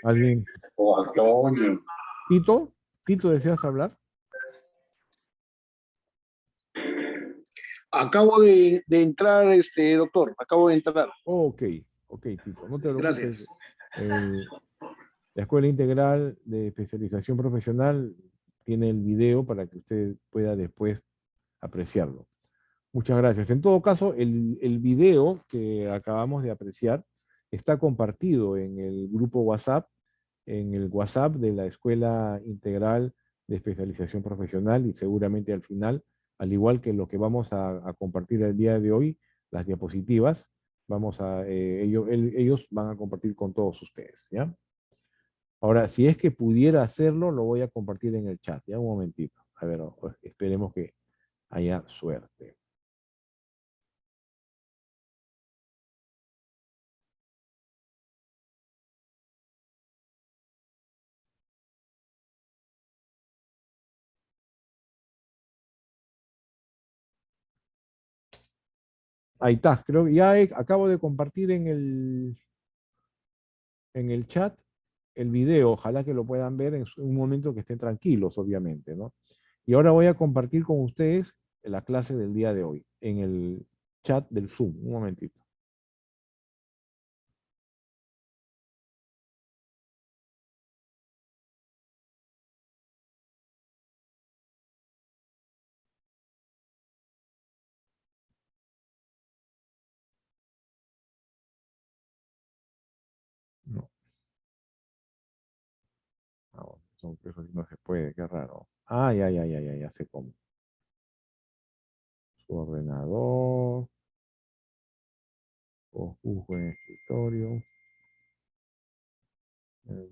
¿Alguien? Oh, Antonio. ¿Tito? ¿Tito deseas hablar? Acabo de entrar, doctor, acabo de entrar. Ok, ok, Tito, no te preocupes. Gracias. El- la Escuela Integral de Especialización Profesional tiene el video para que usted pueda después apreciarlo. Muchas gracias. En todo caso, el video que acabamos de apreciar está compartido en el grupo WhatsApp, en el WhatsApp de la Escuela Integral de Especialización Profesional y seguramente al final, al igual que lo que vamos a compartir el día de hoy, las diapositivas, ellos van a compartir con todos ustedes, ¿ya? Ahora, si es que pudiera hacerlo, lo voy a compartir en el chat, ¿ya? Un momentito. A ver, esperemos que haya suerte. Ahí está, creo que ya acabo de compartir en el chat el video, ojalá que lo puedan ver en un momento que estén tranquilos, obviamente, ¿no? Y ahora voy a compartir con ustedes la clase del día de hoy, en el chat del Zoom, un momentito. No, eso sí no se puede, qué raro. Ah, ya sé cómo. Su ordenador, o busco en escritorio. eh,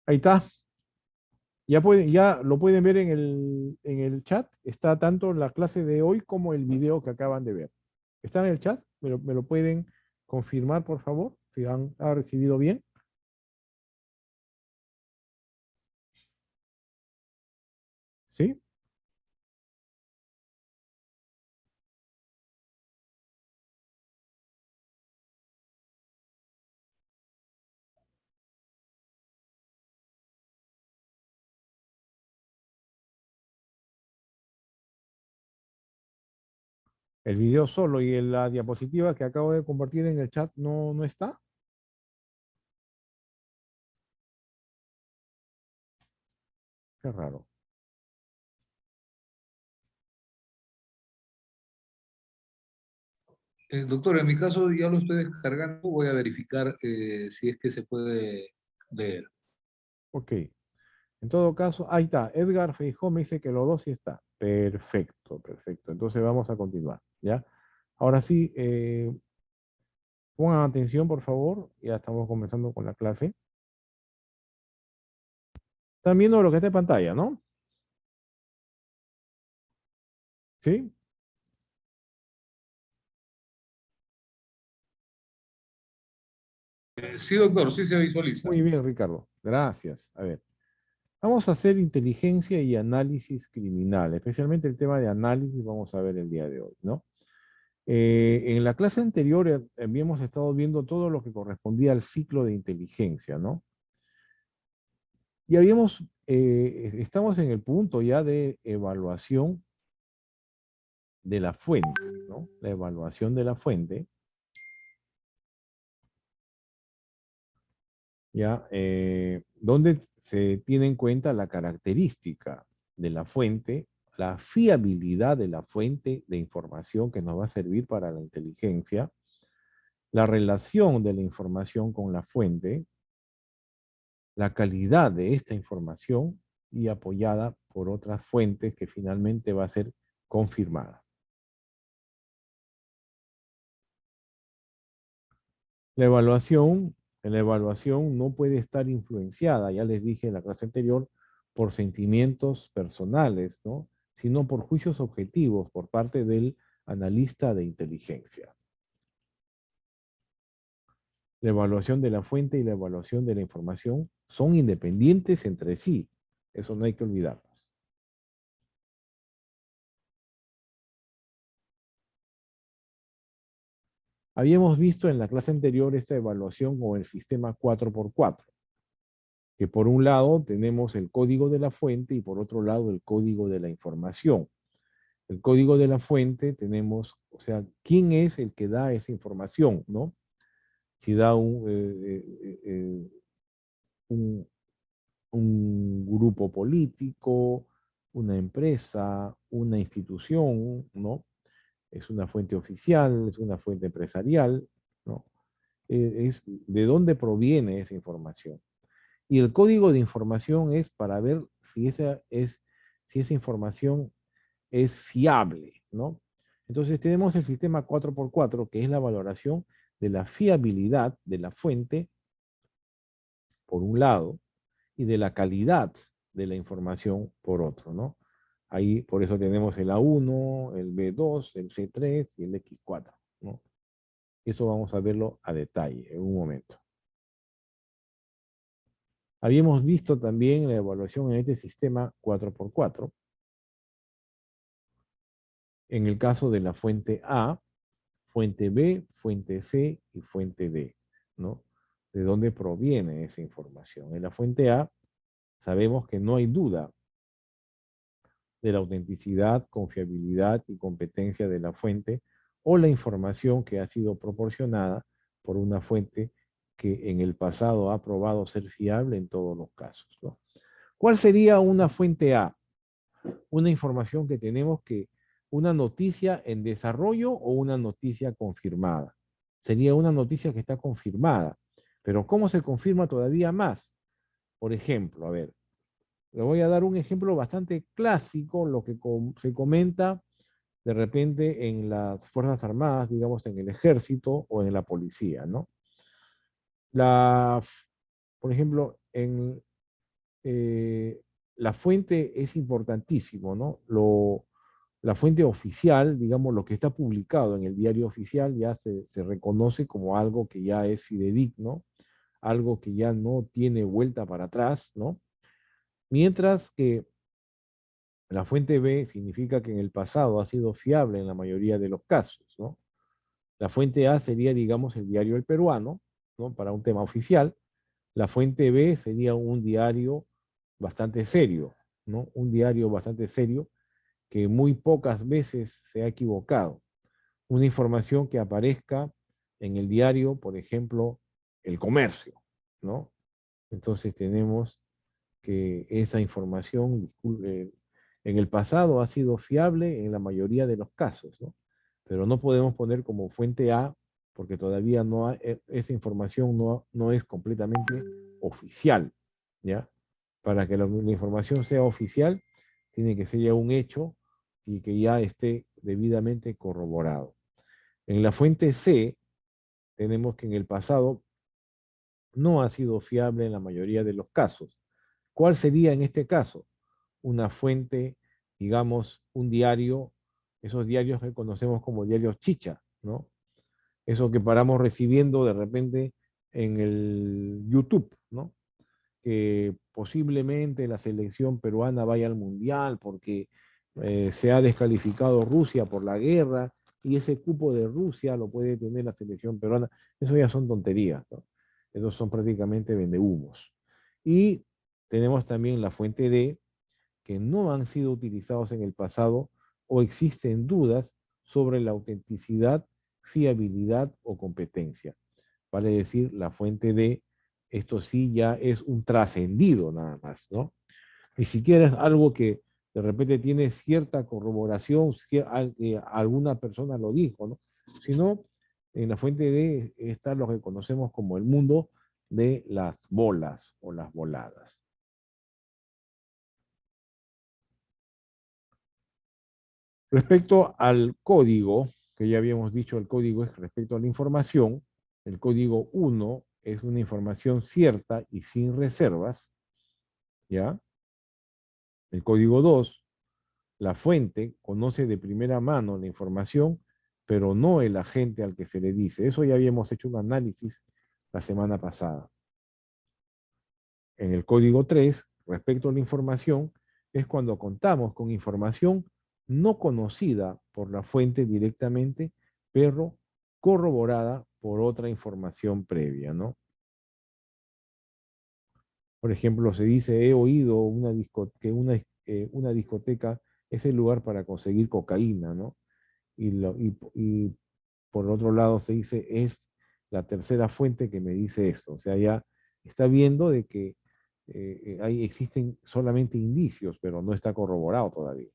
Ahí está. Ya lo pueden ver en el chat. Está tanto la clase de hoy como el video que acaban de ver. ¿Está en el chat? Me lo pueden confirmar, por favor? Si ha recibido bien. ¿Sí? El video solo y la diapositiva que acabo de compartir en el chat no está. Qué raro. Doctor, en mi caso ya lo estoy descargando, voy a verificar si es que se puede leer. Ok. En todo caso, ahí está. Edgar Feijó me dice que los dos sí está. Perfecto, perfecto. Entonces vamos a continuar, ¿ya? Ahora sí, pongan atención, por favor. Ya estamos comenzando con la clase. Están viendo lo que está en pantalla, ¿no? ¿Sí? Sí, doctor, sí se visualiza. Muy bien, Ricardo. Gracias. A ver, vamos a hacer inteligencia y análisis criminal. Especialmente el tema de análisis vamos a ver el día de hoy, ¿no? En la clase anterior habíamos estado viendo todo lo que correspondía al ciclo de inteligencia, ¿no? Y estamos en el punto ya de evaluación de la fuente, ¿no? La evaluación de la fuente, ya, donde se tiene en cuenta la característica de la fuente, la fiabilidad de la fuente de información que nos va a servir para la inteligencia, la relación de la información con la fuente, la calidad de esta información y apoyada por otras fuentes que finalmente va a ser confirmada. La evaluación no puede estar influenciada, ya les dije en la clase anterior, por sentimientos personales, ¿no? Sino por juicios objetivos por parte del analista de inteligencia. La evaluación de la fuente y la evaluación de la información son independientes entre sí. Eso no hay que olvidarnos. Habíamos visto en la clase anterior esta evaluación con el sistema 4x4, que por un lado tenemos el código de la fuente y por otro lado el código de la información. El código de la fuente tenemos, o sea, quién es el que da esa información, ¿no? Si da un, un grupo político, una empresa, una institución, ¿no? Es una fuente oficial, es una fuente empresarial, ¿no? Es de dónde proviene esa información. Y el código de información es para ver si esa información es fiable, ¿no? Entonces tenemos el sistema 4x4, que es la valoración de la fiabilidad de la fuente, por un lado, y de la calidad de la información por otro, ¿no? Ahí, por eso tenemos el A1, el B2, el C3 y el X4, ¿no? Eso vamos a verlo a detalle en un momento. Habíamos visto también la evaluación en este sistema 4x4. En el caso de la fuente A, fuente B, fuente C y fuente D, ¿no? ¿De dónde proviene esa información? En la fuente A sabemos que no hay duda de la autenticidad, confiabilidad y competencia de la fuente o la información que ha sido proporcionada por una fuente que en el pasado ha probado ser fiable en todos los casos, ¿no? ¿Cuál sería una fuente A? Una información que tenemos que, una noticia en desarrollo o una noticia confirmada. Sería una noticia que está confirmada. Pero ¿cómo se confirma todavía más? Por ejemplo, a ver, le voy a dar un ejemplo bastante clásico, lo que se comenta de repente en las Fuerzas Armadas, digamos en el ejército o en la policía, ¿no? Por ejemplo, la fuente es importantísimo, ¿no? La fuente oficial, digamos, lo que está publicado en el diario oficial ya se reconoce como algo que ya es fidedigno, algo que ya no tiene vuelta para atrás, ¿no? Mientras que la fuente B significa que en el pasado ha sido fiable en la mayoría de los casos, ¿no? La fuente A sería, digamos, el diario El Peruano, ¿no? Para un tema oficial. La fuente B sería un diario bastante serio, ¿no? Un diario bastante serio que muy pocas veces se ha equivocado. Una información que aparezca en el diario, por ejemplo, El Comercio, ¿no? Entonces tenemos que esa información en el pasado ha sido fiable en la mayoría de los casos, ¿no? Pero no podemos poner como fuente A porque todavía no esa información no es completamente oficial, ¿ya? Para que la información sea oficial, tiene que ser ya un hecho y que ya esté debidamente corroborado. En la fuente C, tenemos que en el pasado no ha sido fiable en la mayoría de los casos. ¿Cuál sería en este caso? Una fuente, digamos, un diario, esos diarios que conocemos como diarios chicha, ¿no? Eso que paramos recibiendo de repente en el YouTube, ¿no? Que posiblemente la selección peruana vaya al mundial porque se ha descalificado Rusia por la guerra y ese cupo de Rusia lo puede tener la selección peruana. Eso ya son tonterías, ¿no? Esos son prácticamente vendehumos. Y tenemos también la fuente D, que no han sido utilizados en el pasado o existen dudas sobre la autenticidad, fiabilidad o competencia. Vale decir, la fuente D, esto sí ya es un trascendido nada más, ¿no? Ni siquiera es algo que de repente tiene cierta corroboración, si alguna persona lo dijo, ¿no? Sino en la fuente D está lo que conocemos como el mundo de las bolas o las voladas. Respecto al código, que ya habíamos dicho, el código es respecto a la información. El código 1 es una información cierta y sin reservas, ¿ya? El código 2, la fuente conoce de primera mano la información, pero no el agente al que se le dice. Eso ya habíamos hecho un análisis la semana pasada. En el código 3, respecto a la información, es cuando contamos con información no conocida por la fuente directamente, pero corroborada por otra información previa, ¿no? Por ejemplo, se dice, he oído que una discoteca es el lugar para conseguir cocaína, ¿no? Y por otro lado se dice, es la tercera fuente que me dice esto. O sea, ya está viendo de que ahí existen solamente indicios, pero no está corroborado todavía.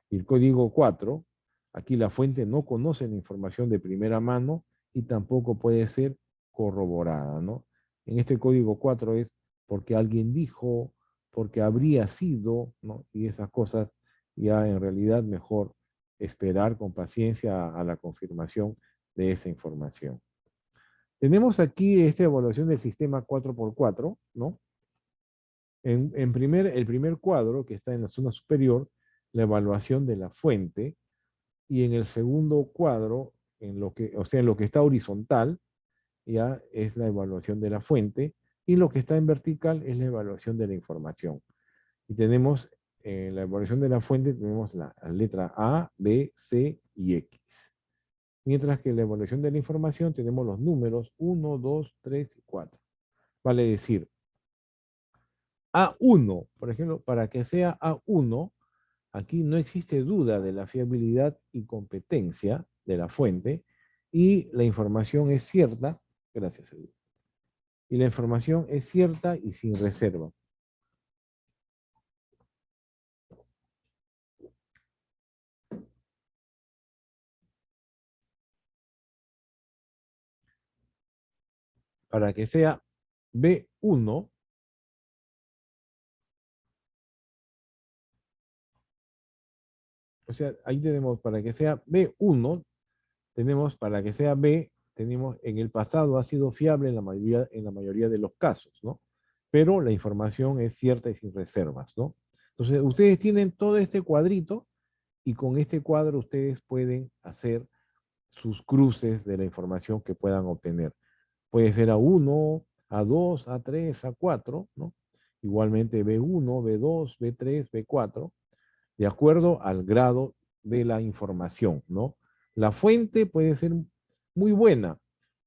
Y el código 4, aquí la fuente no conoce la información de primera mano y tampoco puede ser corroborada, ¿no? En este código 4 es porque alguien dijo, porque habría sido, ¿no? Y esas cosas ya en realidad mejor esperar con paciencia a la confirmación de esa información. Tenemos aquí esta evaluación del sistema 4x4, ¿no? el primer cuadro, que está en la zona superior, la evaluación de la fuente, y en el segundo cuadro, o sea, en lo que está horizontal, ya es la evaluación de la fuente, y lo que está en vertical es la evaluación de la información. Y tenemos la evaluación de la fuente, tenemos la letra A, B, C y X. Mientras que la evaluación de la información tenemos los números 1, 2, 3 y 4. Vale decir, A1, por ejemplo, para que sea A1, aquí no existe duda de la fiabilidad y competencia de la fuente y la información es cierta, gracias a Dios, y la información es cierta y sin reserva. Para que sea B1, o sea, ahí tenemos para que sea B1, tenemos para que sea B, tenemos en el pasado ha sido fiable en la mayoría de los casos, ¿no? Pero la información es cierta y sin reservas, ¿no? Entonces, ustedes tienen todo este cuadrito y con este cuadro ustedes pueden hacer sus cruces de la información que puedan obtener. Puede ser A1, A2, A3, A4, ¿no? Igualmente B1, B2, B3, B4, de acuerdo al grado de la información, ¿no? La fuente puede ser muy buena,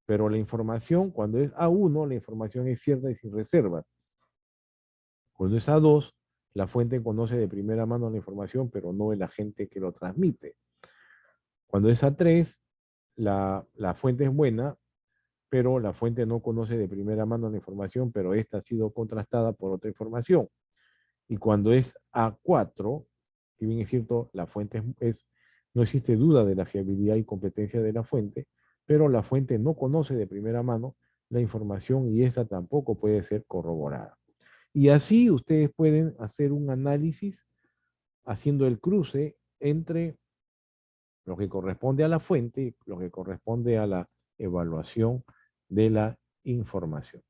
pero la información, cuando es A1, la información es cierta y sin reservas. Cuando es A2, la fuente conoce de primera mano la información, pero no el agente que lo transmite. Cuando es A3, la fuente es buena, pero la fuente no conoce de primera mano la información, pero esta ha sido contrastada por otra información. Y cuando es A4, si bien es cierto, la fuente no existe duda de la fiabilidad y competencia de la fuente, pero la fuente no conoce de primera mano la información y esta tampoco puede ser corroborada. Y así ustedes pueden hacer un análisis haciendo el cruce entre lo que corresponde a la fuente y lo que corresponde a la evaluación de la información.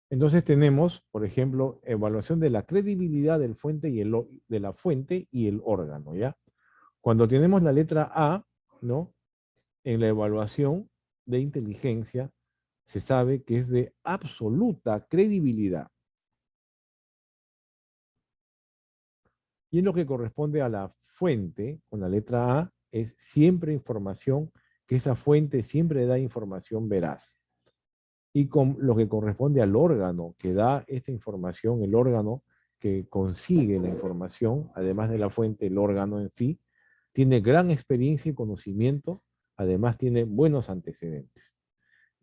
Entonces tenemos, por ejemplo, evaluación de la credibilidad de la fuente y el órgano, ¿ya? Cuando tenemos la letra A, ¿no? En la evaluación de inteligencia se sabe que es de absoluta credibilidad. Y en lo que corresponde a la fuente, con la letra A, es siempre información, que esa fuente siempre da información veraz. Y con lo que corresponde al órgano que da esta información, el órgano que consigue la información, además de la fuente, el órgano en sí, tiene gran experiencia y conocimiento, además tiene buenos antecedentes.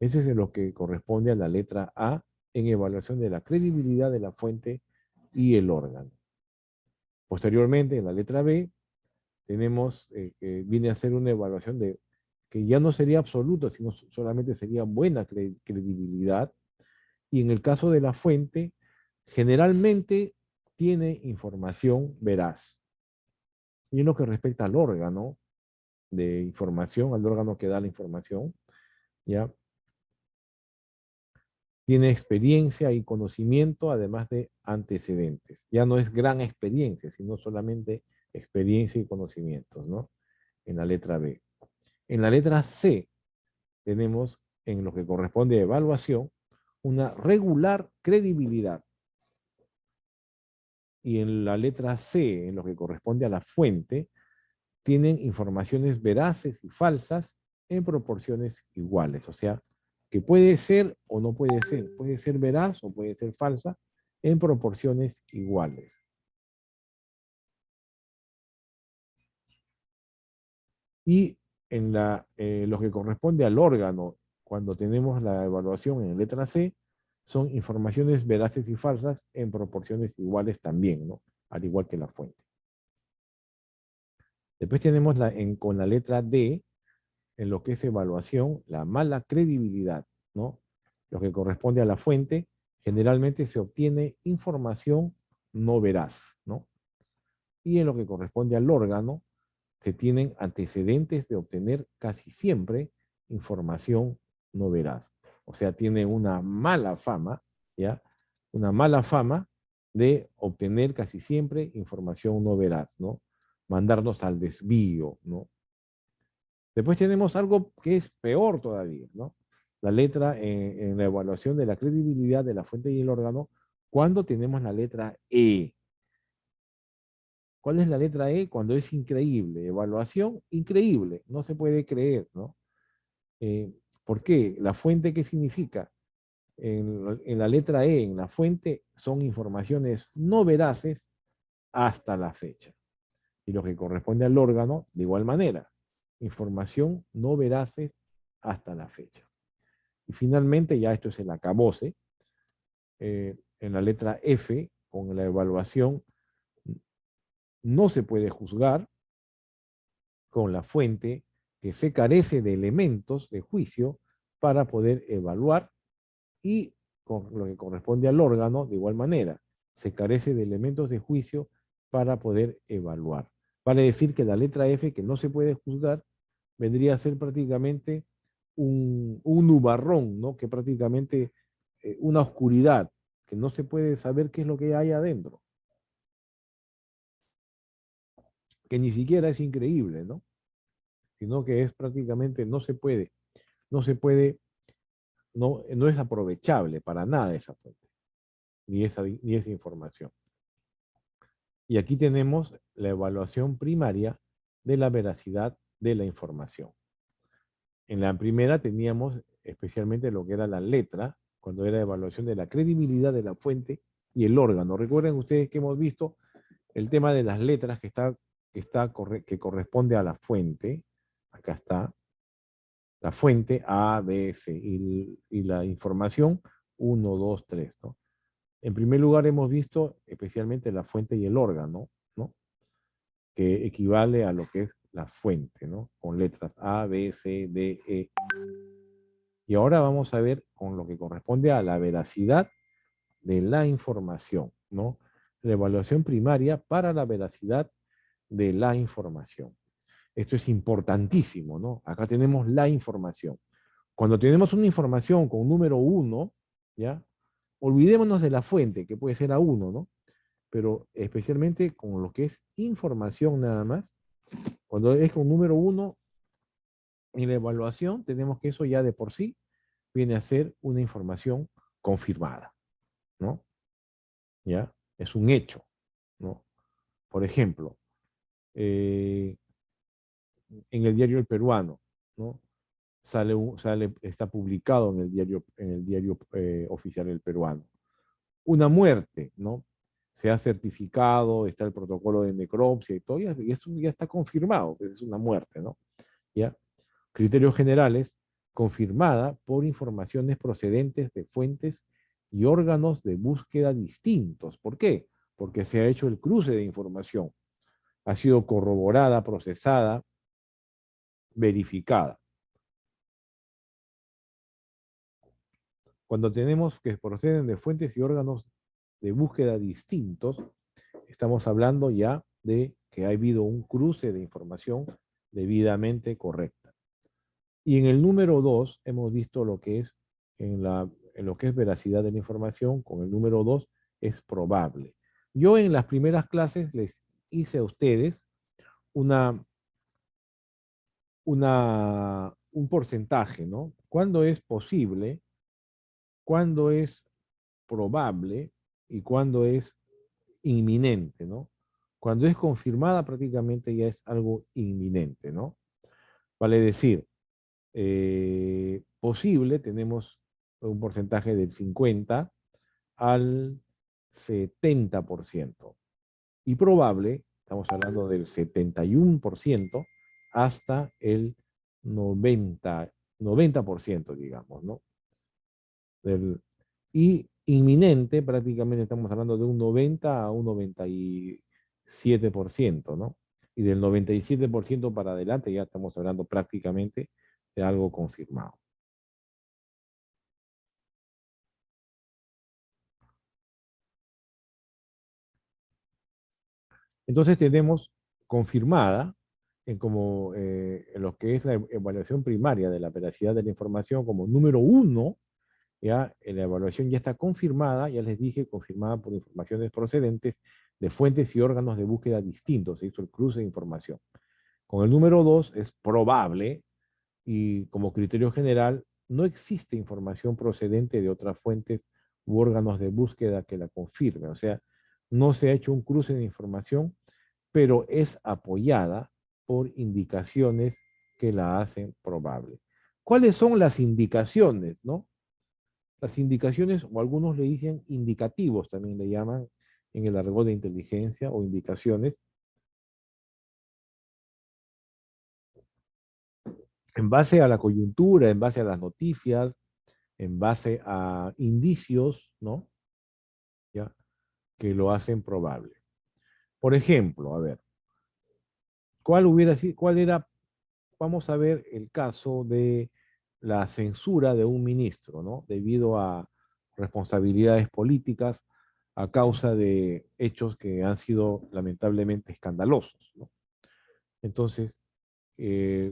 Ese es lo que corresponde a la letra A en evaluación de la credibilidad de la fuente y el órgano. Posteriormente, en la letra B, tenemos que viene a ser una evaluación de que ya no sería absoluto, sino solamente sería buena credibilidad. Y en el caso de la fuente, generalmente tiene información veraz. Y en lo que respecta al órgano de información, al órgano que da la información, ¿ya? Tiene experiencia y conocimiento, además de antecedentes. Ya no es gran experiencia, sino solamente experiencia y conocimientos, ¿no? En la letra B. En la letra C tenemos, en lo que corresponde a evaluación, una regular credibilidad. Y en la letra C, en lo que corresponde a la fuente, tienen informaciones veraces y falsas en proporciones iguales. O sea, que puede ser o no puede ser veraz o puede ser falsa en proporciones iguales. Y en lo que corresponde al órgano, cuando tenemos la evaluación en la letra C, son informaciones veraces y falsas en proporciones iguales también, ¿no? Al igual que la fuente. Después tenemos con la letra D, en lo que es evaluación, la mala credibilidad, ¿no? Lo que corresponde a la fuente, generalmente se obtiene información no veraz, ¿no? Y en lo que corresponde al órgano, se tienen antecedentes de obtener casi siempre información no veraz. O sea, tiene una mala fama, ¿ya? Una mala fama de obtener casi siempre información no veraz, ¿no? Mandarnos al desvío, ¿no? Después tenemos algo que es peor todavía, ¿no? La letra en la evaluación de la credibilidad de la fuente y el órgano, cuando tenemos la letra E. ¿Cuál es la letra E? Cuando es increíble. Evaluación, increíble. No se puede creer, ¿no? ¿Por qué? ¿La fuente qué significa? En la letra E, en la fuente, son informaciones no veraces hasta la fecha. Y lo que corresponde al órgano, de igual manera, información no veraces hasta la fecha. Y finalmente, ya esto es el acabose, en la letra F, con la evaluación, no se puede juzgar con la fuente que se carece de elementos de juicio para poder evaluar, y con lo que corresponde al órgano, de igual manera, se carece de elementos de juicio para poder evaluar. Vale decir que la letra F, que no se puede juzgar, vendría a ser prácticamente un nubarrón, ¿no? Que prácticamente una oscuridad, que no se puede saber qué es lo que hay adentro. Que ni siquiera es increíble, ¿no? Sino que es prácticamente, no se puede, no es aprovechable para nada esa fuente, ni esa información. Y aquí tenemos la evaluación primaria de la veracidad de la información. En la primera teníamos especialmente lo que era la letra, cuando era evaluación de la credibilidad de la fuente y el órgano. Recuerden ustedes que hemos visto el tema de las letras que corresponde a la fuente. Acá está la fuente A, B, C, y la información 1, 2, 3, ¿no? En primer lugar hemos visto especialmente la fuente y el órgano, ¿no? Que equivale a lo que es la fuente, ¿no? Con letras A, B, C, D, E. Y ahora vamos a ver con lo que corresponde a la veracidad de la información, ¿no? La evaluación primaria para la veracidad de la información. Esto es importantísimo, ¿no? Acá tenemos la información. Cuando tenemos una información con número 1, ¿ya? Olvidémonos de la fuente, que puede ser A1, ¿no? Pero especialmente con lo que es información nada más, cuando es con número 1 en la evaluación, tenemos que eso ya de por sí viene a ser una información confirmada, ¿no? ¿Ya? Es un hecho, ¿no? Por ejemplo, en el diario El Peruano, ¿no? Está publicado en el diario oficial El Peruano. Una muerte, ¿no? Se ha certificado, está el protocolo de necropsia y todo, y eso ya está confirmado, que es una muerte, ¿no? ¿Ya? Criterios generales, confirmada por informaciones procedentes de fuentes y órganos de búsqueda distintos. ¿Por qué? Porque se ha hecho el cruce de información. Ha sido corroborada, procesada, verificada. Cuando tenemos que proceden de fuentes y órganos de búsqueda distintos, estamos hablando ya de que ha habido un cruce de información debidamente correcta. Y en el número 2 hemos visto lo que es en lo que es veracidad de la información. Con el número 2 es probable. Yo en las primeras clases les hice a ustedes una, un porcentaje, ¿no? ¿Cuándo es posible? ¿Cuándo es probable? ¿Y cuándo es inminente, ¿no? Cuando es confirmada prácticamente ya es algo inminente, ¿no? Vale decir, posible tenemos un porcentaje del 50 al 70%. Y probable, estamos hablando del 71% hasta el 90%, digamos, ¿no? Y inminente, prácticamente estamos hablando de un 90 a un 97%, ¿no? Y del 97% para adelante ya estamos hablando prácticamente de algo confirmado. Entonces tenemos confirmada en lo que es la evaluación primaria de la veracidad de la información como número 1, ya la evaluación ya está confirmada, ya les dije, confirmada por informaciones procedentes de fuentes y órganos de búsqueda distintos, se hizo el cruce de información. Con el número 2 es probable y como criterio general no existe información procedente de otras fuentes u órganos de búsqueda que la confirme. O sea, no se ha hecho un cruce de información, pero es apoyada por indicaciones que la hacen probable. ¿Cuáles son las indicaciones, no? Las indicaciones, o algunos le dicen indicativos, también le llaman en el argot de inteligencia, o indicaciones, en base a la coyuntura, en base a las noticias, en base a indicios, ¿no? ¿Ya? Que lo hacen probable. Por ejemplo, a ver, cuál era, vamos a ver el caso de la censura de un ministro, ¿no? Debido a responsabilidades políticas a causa de hechos que han sido lamentablemente escandalosos, ¿no? Entonces,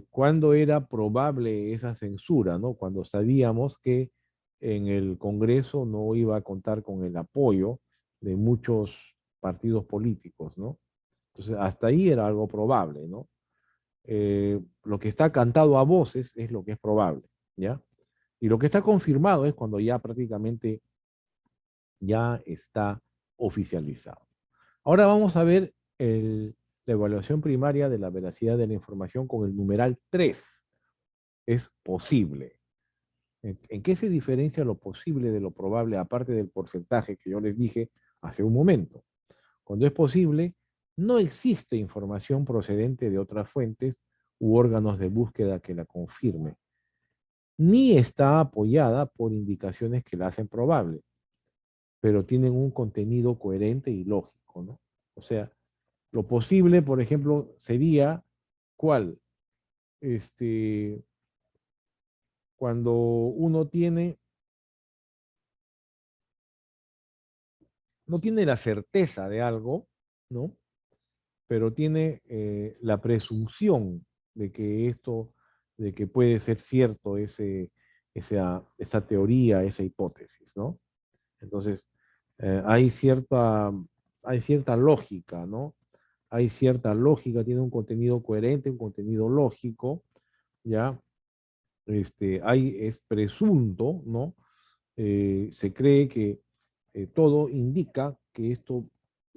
¿cuándo era probable esa censura, ¿no? Cuando sabíamos que en el Congreso no iba a contar con el apoyo de muchos partidos políticos, ¿no? Entonces, hasta ahí era algo probable, ¿no? Lo que está cantado a voces es lo que es probable, ¿ya? Y lo que está confirmado es cuando ya prácticamente ya está oficializado. Ahora vamos a ver la evaluación primaria de la veracidad de la información con el numeral 3. Es posible. ¿En qué se diferencia lo posible de lo probable, aparte del porcentaje que yo les dije hace un momento? Cuando es posible, no existe información procedente de otras fuentes u órganos de búsqueda que la confirme, ni está apoyada por indicaciones que la hacen probable, pero tienen un contenido coherente y lógico, ¿no? O sea, lo posible, por ejemplo, sería, ¿cuál? Cuando uno no tiene la certeza de algo, ¿no? Pero tiene la presunción de que de que puede ser cierto esa teoría, esa hipótesis, ¿no? Entonces, hay cierta lógica, ¿no? Hay cierta lógica, tiene un contenido coherente, un contenido lógico, ¿ya? Es presunto, ¿no? Se cree que todo indica que esto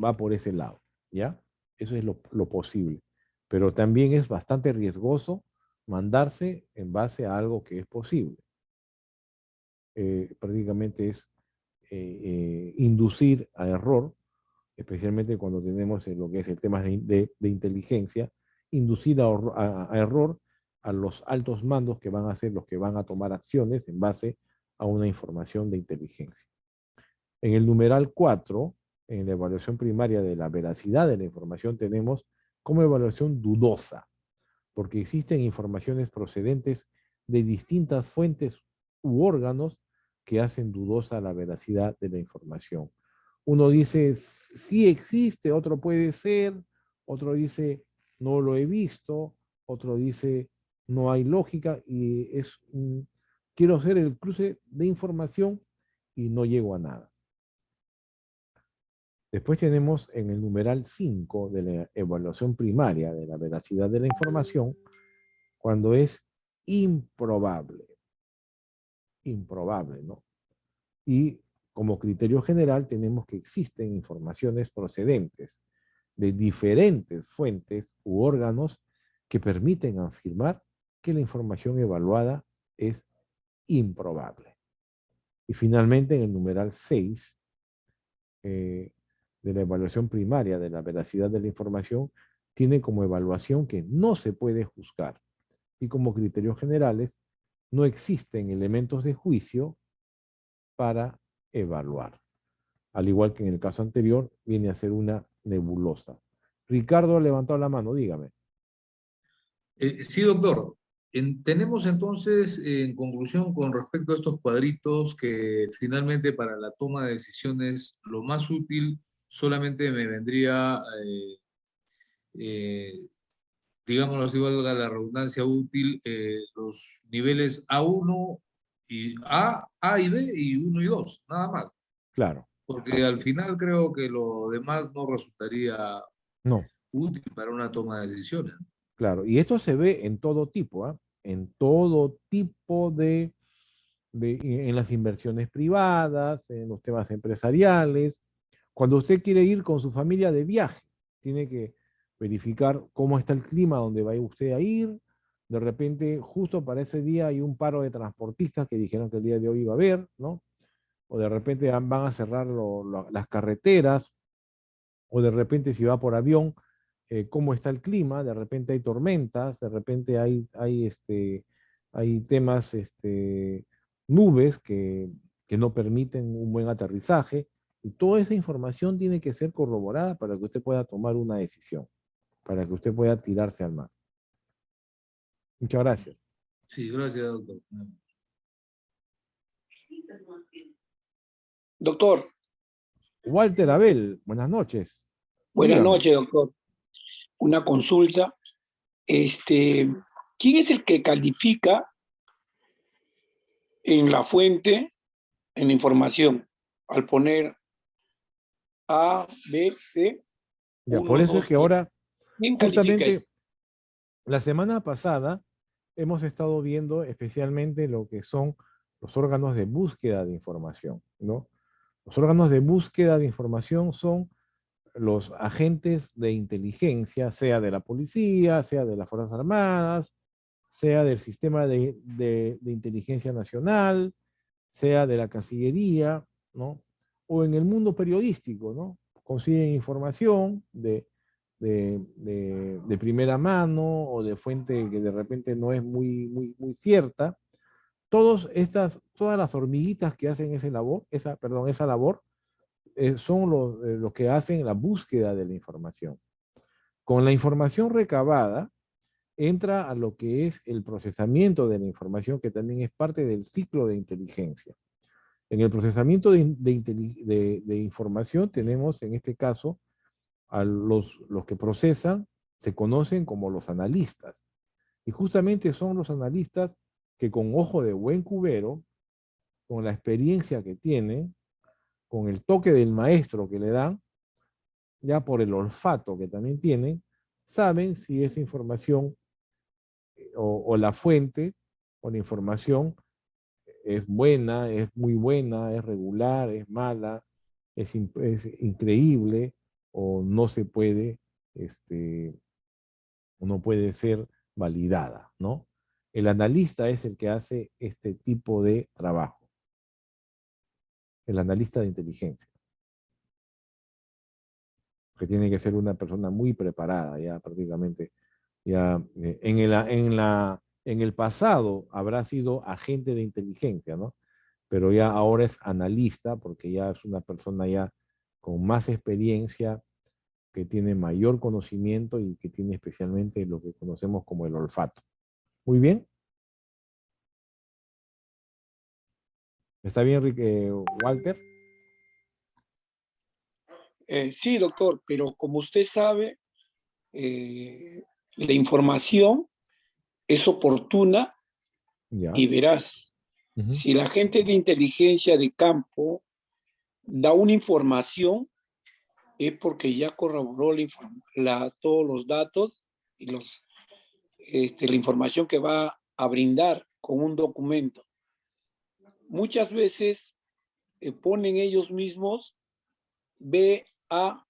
va por ese lado, ¿ya? Eso es lo posible. Pero también es bastante riesgoso mandarse en base a algo que es posible. Prácticamente es inducir a error, especialmente cuando tenemos lo que es el tema de inteligencia, inducir a error a los altos mandos que van a ser los que van a tomar acciones en base a una información de inteligencia. En el numeral 4, en la evaluación primaria de la veracidad de la información, tenemos como evaluación dudosa, porque existen informaciones procedentes de distintas fuentes u órganos que hacen dudosa la veracidad de la información. Uno dice, sí existe, otro puede ser, otro dice, no lo he visto, otro dice, no hay lógica, y quiero hacer el cruce de información y no llego a nada. Después tenemos en el numeral 5 de la evaluación primaria de la veracidad de la información, cuando es improbable, ¿no? Y como criterio general tenemos que existen informaciones procedentes de diferentes fuentes u órganos que permiten afirmar que la información evaluada es improbable. Y finalmente en el numeral 6 de la evaluación primaria de la veracidad de la información, tiene como evaluación que no se puede juzgar. Y como criterios generales, no existen elementos de juicio para evaluar. Al igual que en el caso anterior, viene a ser una nebulosa. Ricardo ha levantado la mano, dígame. Sí, doctor. Tenemos entonces, en conclusión, con respecto a estos cuadritos, que finalmente para la toma de decisiones lo más útil solamente me vendría eh, digámoslo así, valga la redundancia útil, los niveles A1 y A y B y 1 y 2, nada más. Claro, Porque al final creo que lo demás no resultaría no, útil para una toma de decisiones. claro. Y esto se ve en todo tipo, ¿ah? En todo tipo en las inversiones privadas, en los temas empresariales. Cuando usted quiere ir con su familia de viaje, tiene que verificar cómo está el clima donde va usted a ir. De repente, justo para ese día hay un paro de transportistas que dijeron que el día de hoy iba a haber, ¿no? O de repente van a cerrar las carreteras, o de repente si va por avión, cómo está el clima, de repente hay tormentas, de repente hay temas, nubes que no permiten un buen aterrizaje, y toda esa información tiene que ser corroborada para que usted pueda tomar una decisión, para que usted pueda tirarse al mar. Muchas gracias. Sí, gracias, doctor. Doctor, Walter Abel, buenas noches. buenas Dígame. noches, doctor. Una consulta. ¿Quién es el que califica en la fuente, en la información, al poner A, B, C, Ya, por 1, eso es 2, que 3? ahora, ¿Quién califica justamente, eso? la semana pasada hemos estado viendo especialmente lo que son los órganos de búsqueda de información, ¿no? Los órganos de búsqueda de información son los agentes de inteligencia, sea de la policía, sea de las Fuerzas Armadas, sea del sistema de inteligencia nacional, sea de la Cancillería, ¿no? O en el mundo periodístico, ¿no? Consiguen información de primera mano o de fuente que de repente no es muy cierta. Todas las hormiguitas que hacen esa labor son los que hacen la búsqueda de la información. Con la información recabada, entra a lo que es el procesamiento de la información, que también es parte del ciclo de inteligencia. En el procesamiento de información tenemos, en este caso, a los que procesan, se conocen como los analistas. Y justamente son los analistas que con ojo de buen cubero, con la experiencia que tienen, con el toque del maestro que le dan, ya por el olfato que también tienen, saben si esa información o la fuente o la información es buena, es muy buena, es regular, es mala, es increíble o no se puede, no puede ser validada, ¿no? El analista es el que hace este tipo de trabajo, el analista de inteligencia, que tiene que ser una persona muy preparada ya prácticamente. Ya, en el pasado habrá sido agente de inteligencia, ¿no? Pero ya ahora es analista porque ya es una persona ya con más experiencia, que tiene mayor conocimiento y que tiene especialmente lo que conocemos como el olfato. Muy bien. ¿Está bien, Walter? Sí, doctor, pero como usted sabe, la información es oportuna Ya. y veraz. Ujú. Si la gente de inteligencia de campo da una información, es porque ya corroboró todos los datos y la información que va a brindar con un documento. Muchas veces ponen ellos mismos AB1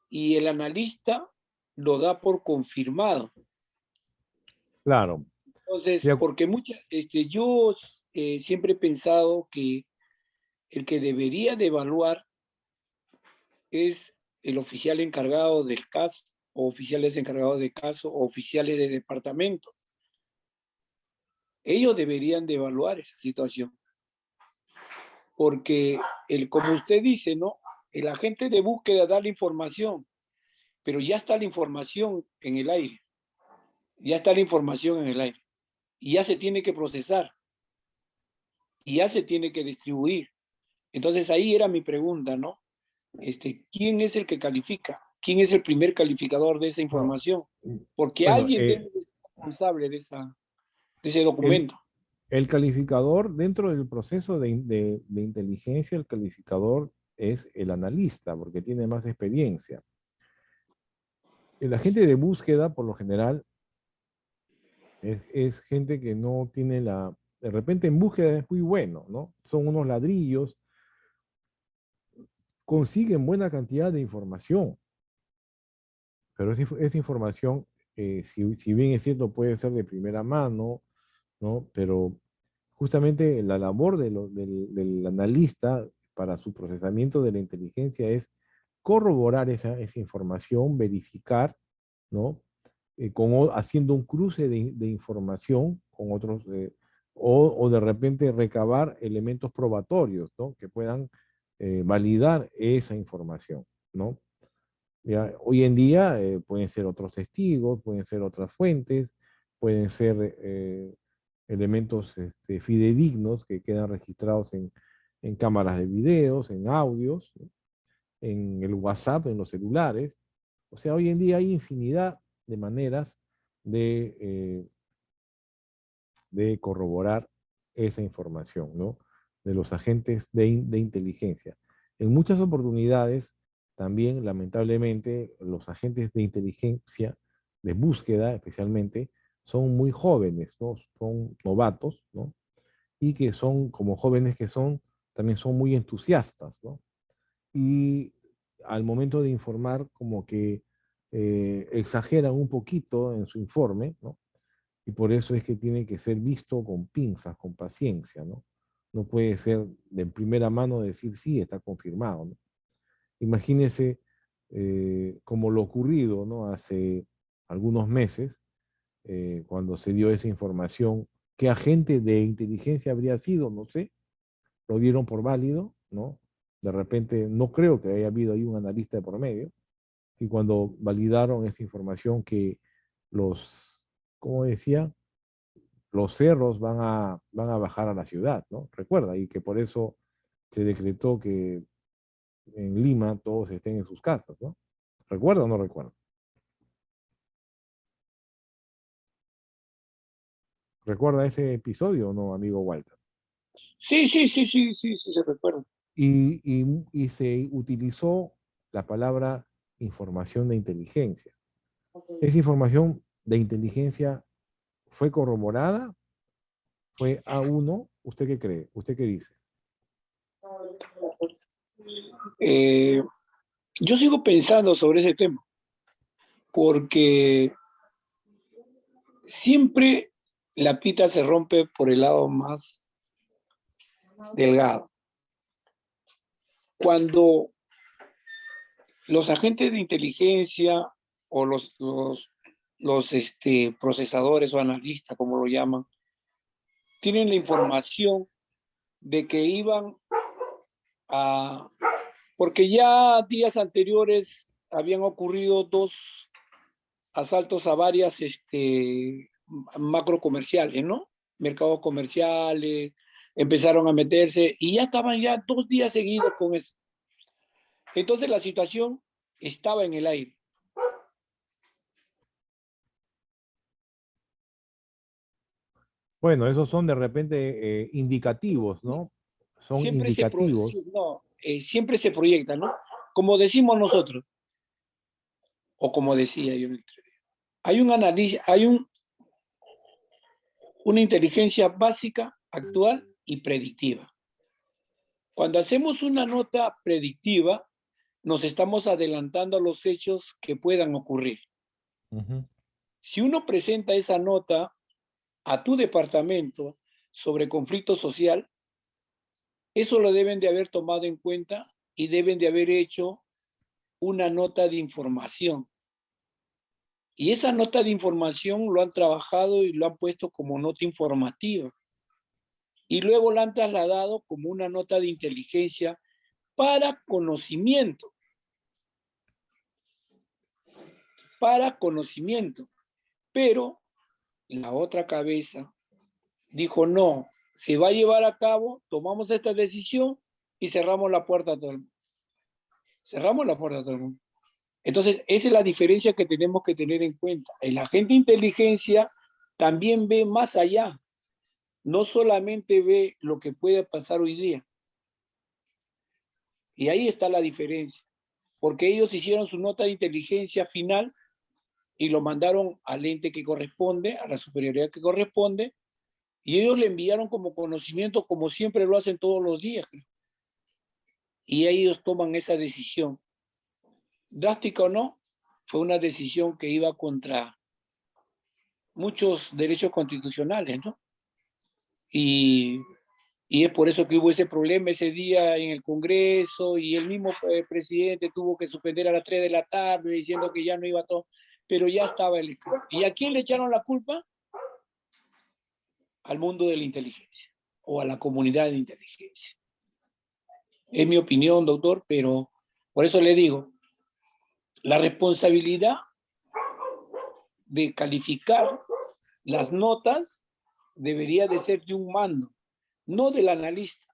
y el analista lo da por confirmado. Claro. Entonces, porque yo siempre he pensado que el que debería de evaluar es el oficial encargado del caso, o oficiales encargados de caso, o oficiales de departamento. Ellos deberían de evaluar esa situación. Porque, como usted dice, ¿no? El agente de búsqueda da la información, pero ya está la información en el aire. Ya está la información en el aire. Y ya se tiene que procesar. Y ya se tiene que distribuir. Entonces ahí era mi pregunta, ¿no? ¿quién es el que califica? ¿Quién es el primer calificador de esa información? Porque Bueno, alguien debe ser responsable de ese documento. el calificador, dentro del proceso de inteligencia, el calificador es el analista, porque tiene más experiencia. El agente de búsqueda, por lo general, es gente que no tiene de repente en búsqueda es muy bueno, ¿no? Son unos ladrillos, consiguen buena cantidad de información, pero esa información, si bien es cierto, puede ser de primera mano, ¿no? Pero justamente la labor del analista para su procesamiento de la inteligencia es corroborar esa información, verificar, ¿no? Haciendo un cruce de información con otros, o de repente recabar elementos probatorios, ¿no? Que puedan validar esa información, ¿no? Ya, hoy en día pueden ser otros testigos, pueden ser otras fuentes, pueden ser elementos fidedignos que quedan registrados en cámaras de videos, en audios, ¿no? En el WhatsApp, en los celulares. O sea, hoy en día hay infinidad de maneras de corroborar esa información, ¿no? De los agentes de inteligencia. En muchas oportunidades, también, lamentablemente, los agentes de inteligencia, de búsqueda especialmente, son muy jóvenes, ¿no? Son novatos, ¿no? Y que son, como jóvenes que son, también son muy entusiastas, ¿no? Y al momento de informar, como que exageran un poquito en su informe, ¿no? Y por eso es que tiene que ser visto con pinzas, con paciencia, ¿no? No puede ser de primera mano decir sí, está confirmado, ¿no? Imagínese como lo ocurrido, ¿no? Hace algunos meses, cuando se dio esa información, ¿qué agente de inteligencia habría sido? No sé, lo dieron por válido, ¿no? De repente, no creo que haya habido ahí un analista de por medio, y cuando validaron esa información que ¿cómo decía? Los cerros van a bajar a la ciudad, ¿no? Recuerda, y que por eso se decretó que en Lima todos estén en sus casas, ¿no? ¿Recuerda o no recuerda? ¿Recuerda ese episodio o no, amigo Walter? Sí, se recuerda. Y se utilizó la palabra información de inteligencia. ¿Esa información de inteligencia fue corroborada? ¿Fue A1? ¿Usted qué cree? ¿Usted qué dice? Yo sigo pensando sobre ese tema, porque siempre la pita se rompe por el lado más delgado. Cuando los agentes de inteligencia o los procesadores o analistas, como lo llaman, tienen la información de que iban a... Porque ya días anteriores habían ocurrido 2 asaltos a varias macro comerciales, ¿no? Mercados comerciales, empezaron a meterse y ya estaban ya 2 días seguidos con eso. Entonces la situación estaba en el aire. Bueno, esos son de repente indicativos, ¿no? Son Siempre indicativos. siempre se proyecta, ¿no? Como decimos nosotros, o como decía yo, hay un análisis, una inteligencia básica, actual y predictiva. Cuando hacemos una nota predictiva, nos estamos adelantando a los hechos que puedan ocurrir. Si uno presenta esa nota a tu departamento sobre conflicto social, eso lo deben de haber tomado en cuenta y deben de haber hecho una nota de información. Y esa nota de información lo han trabajado y lo han puesto como nota informativa. Y luego la han trasladado como una nota de inteligencia para conocimiento. Para conocimiento. Pero la otra cabeza dijo, no, se va a llevar a cabo, tomamos esta decisión y cerramos la puerta a todo el mundo. Cerramos la puerta a todo el mundo. Entonces, esa es la diferencia que tenemos que tener en cuenta. El agente de inteligencia también ve más allá. No solamente ve lo que puede pasar hoy día. Y ahí está la diferencia. Porque ellos hicieron su nota de inteligencia final y lo mandaron al ente que corresponde, a la superioridad que corresponde, y ellos le enviaron como conocimiento, como siempre lo hacen todos los días. Y ellos toman esa decisión. Drástica o no, fue una decisión que iba contra muchos derechos constitucionales, ¿no? Y es por eso que hubo ese problema ese día en el Congreso y el mismo presidente tuvo que suspender a las 3 de la tarde diciendo que ya no iba todo, pero ya estaba el escrito. ¿Y a quién le echaron la culpa? Al mundo de la inteligencia o a la comunidad de inteligencia. Es mi opinión, doctor, pero por eso le digo, la responsabilidad de calificar las notas debería de ser de un mando, no del analista.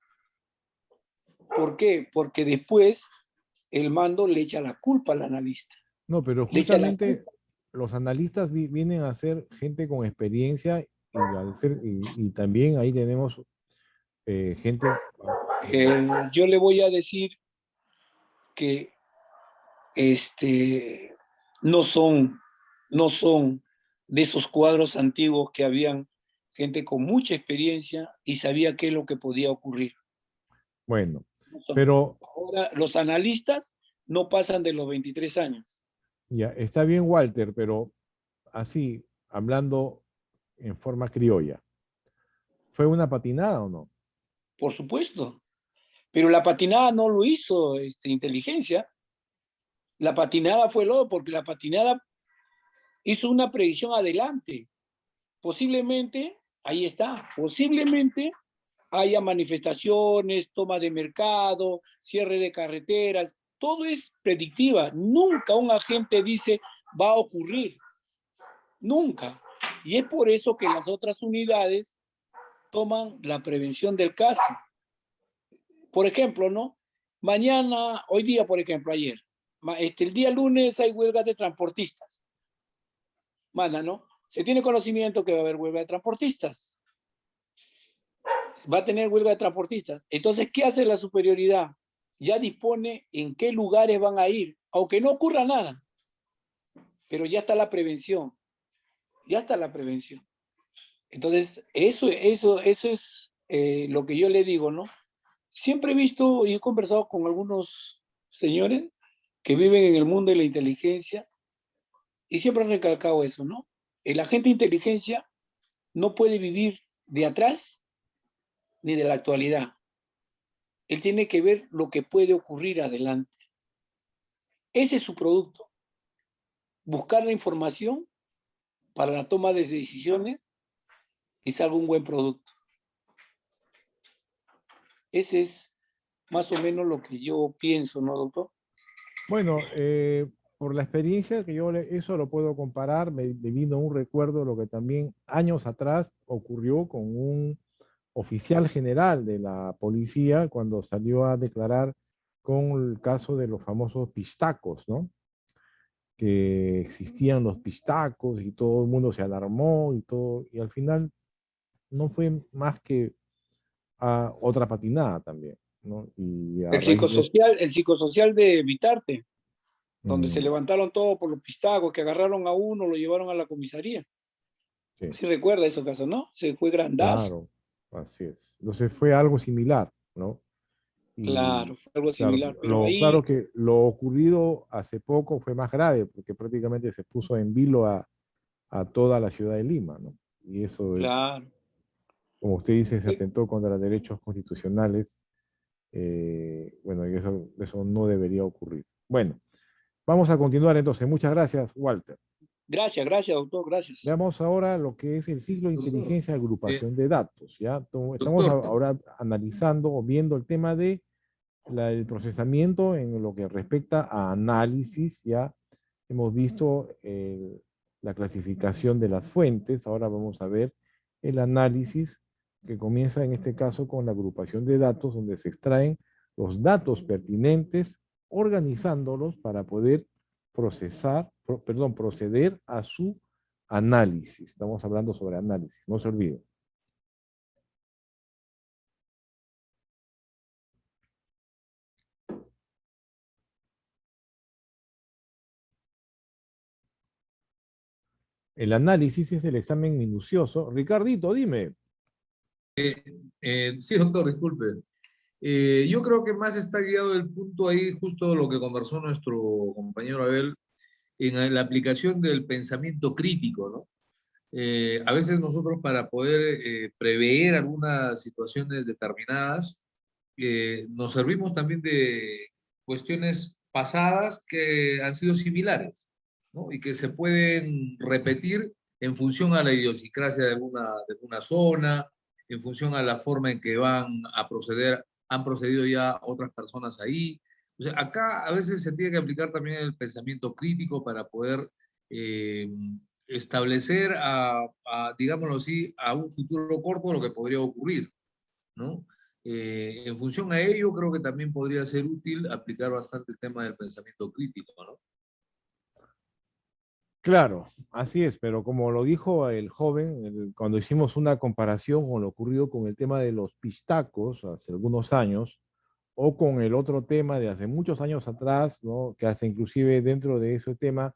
¿Por qué? Porque después el mando le echa la culpa al analista. No, pero justamente los analistas vienen a ser gente con experiencia y también ahí tenemos gente... Yo le voy a decir que no son de esos cuadros antiguos que habían gente con mucha experiencia y sabía qué es lo que podía ocurrir. Bueno, No pero... Ahora los analistas no pasan de los 23 años. Ya, está bien, Walter, pero así, hablando en forma criolla, ¿fue una patinada o no? Por supuesto. Pero la patinada no lo hizo inteligencia. La patinada fue lo porque la patinada hizo una predicción adelante. Posiblemente, ahí está, posiblemente haya manifestaciones, toma de mercado, cierre de carreteras, todo es predictiva. Nunca un agente dice va a ocurrir, nunca. Y es por eso que las otras unidades toman la prevención del caso. Por ejemplo, ¿no? Mañana, hoy día, por ejemplo, ayer, el día lunes hay huelga de transportistas. ¿No? Se tiene conocimiento que va a haber huelga de transportistas. Va a tener huelga de transportistas. Entonces, ¿qué hace la superioridad? Ya dispone en qué lugares van a ir, aunque no ocurra nada. Pero ya está la prevención. Ya está la prevención. Entonces, eso es lo que yo le digo, ¿no? Siempre he visto y he conversado con algunos señores que viven en el mundo de la inteligencia y siempre han recalcado eso, ¿no? El agente de inteligencia no puede vivir de atrás ni de la actualidad. Él tiene que ver lo que puede ocurrir adelante. Ese es su producto. Buscar la información para la toma de decisiones y salga un buen producto. Ese es más o menos lo que yo pienso, ¿no, doctor? Bueno, por la experiencia que eso lo puedo comparar, me vino un recuerdo de lo que también años atrás ocurrió con un oficial general de la policía cuando salió a declarar con el caso de los famosos pistacos, ¿no? Que existían los pistacos y todo el mundo se alarmó y todo, y al final no fue más que otra patinada también, ¿no? Y a raíz de... El psicosocial de Vitarte, donde se levantaron todos por los pistacos, que agarraron a uno, lo llevaron a la comisaría. Sí. Sí recuerda esos casos, ¿no? Se fue grandazo. Claro, así es. Entonces fue algo similar, ¿no? Y, claro, fue algo claro, similar. Pero ahí, claro que lo ocurrido hace poco fue más grave, porque prácticamente se puso en vilo a toda la ciudad de Lima, ¿no? Y eso es, claro. como usted dice, se atentó contra los derechos constitucionales. Bueno, y eso no debería ocurrir. Bueno, vamos a continuar entonces. Muchas gracias, Walter. Gracias, doctor, gracias. Veamos ahora lo que es el ciclo de inteligencia de agrupación de datos. ¿Ya? Estamos Doctor. ahora analizando o viendo el tema de el procesamiento en lo que respecta a análisis. Ya hemos visto la clasificación de las fuentes. Ahora vamos a ver el análisis que comienza en este caso con la agrupación de datos, donde se extraen los datos pertinentes organizándolos para poder proceder a su análisis. Estamos hablando sobre análisis, no se olviden. El análisis es el examen minucioso. Ricardito, dime. Sí, doctor, disculpe. Yo creo que más está guiado el punto ahí, justo lo que conversó nuestro compañero Abel, en la aplicación del pensamiento crítico, ¿no? A veces nosotros para poder prever algunas situaciones determinadas, nos servimos también de cuestiones pasadas que han sido similares, ¿no? Y que se pueden repetir en función a la idiosincrasia de alguna zona, en función a la forma en que van a proceder, han procedido ya otras personas ahí. O sea, acá a veces se tiene que aplicar también el pensamiento crítico para poder eh, establecer, digámoslo así, a un futuro corto lo que podría ocurrir, ¿no? En función a ello, creo que también podría ser útil aplicar bastante el tema del pensamiento crítico, ¿no? Claro, así es, pero como lo dijo el joven, cuando hicimos una comparación con lo ocurrido con el tema de los pistacos hace algunos años, o con el otro tema de hace muchos años atrás, ¿no? Que hasta inclusive dentro de ese tema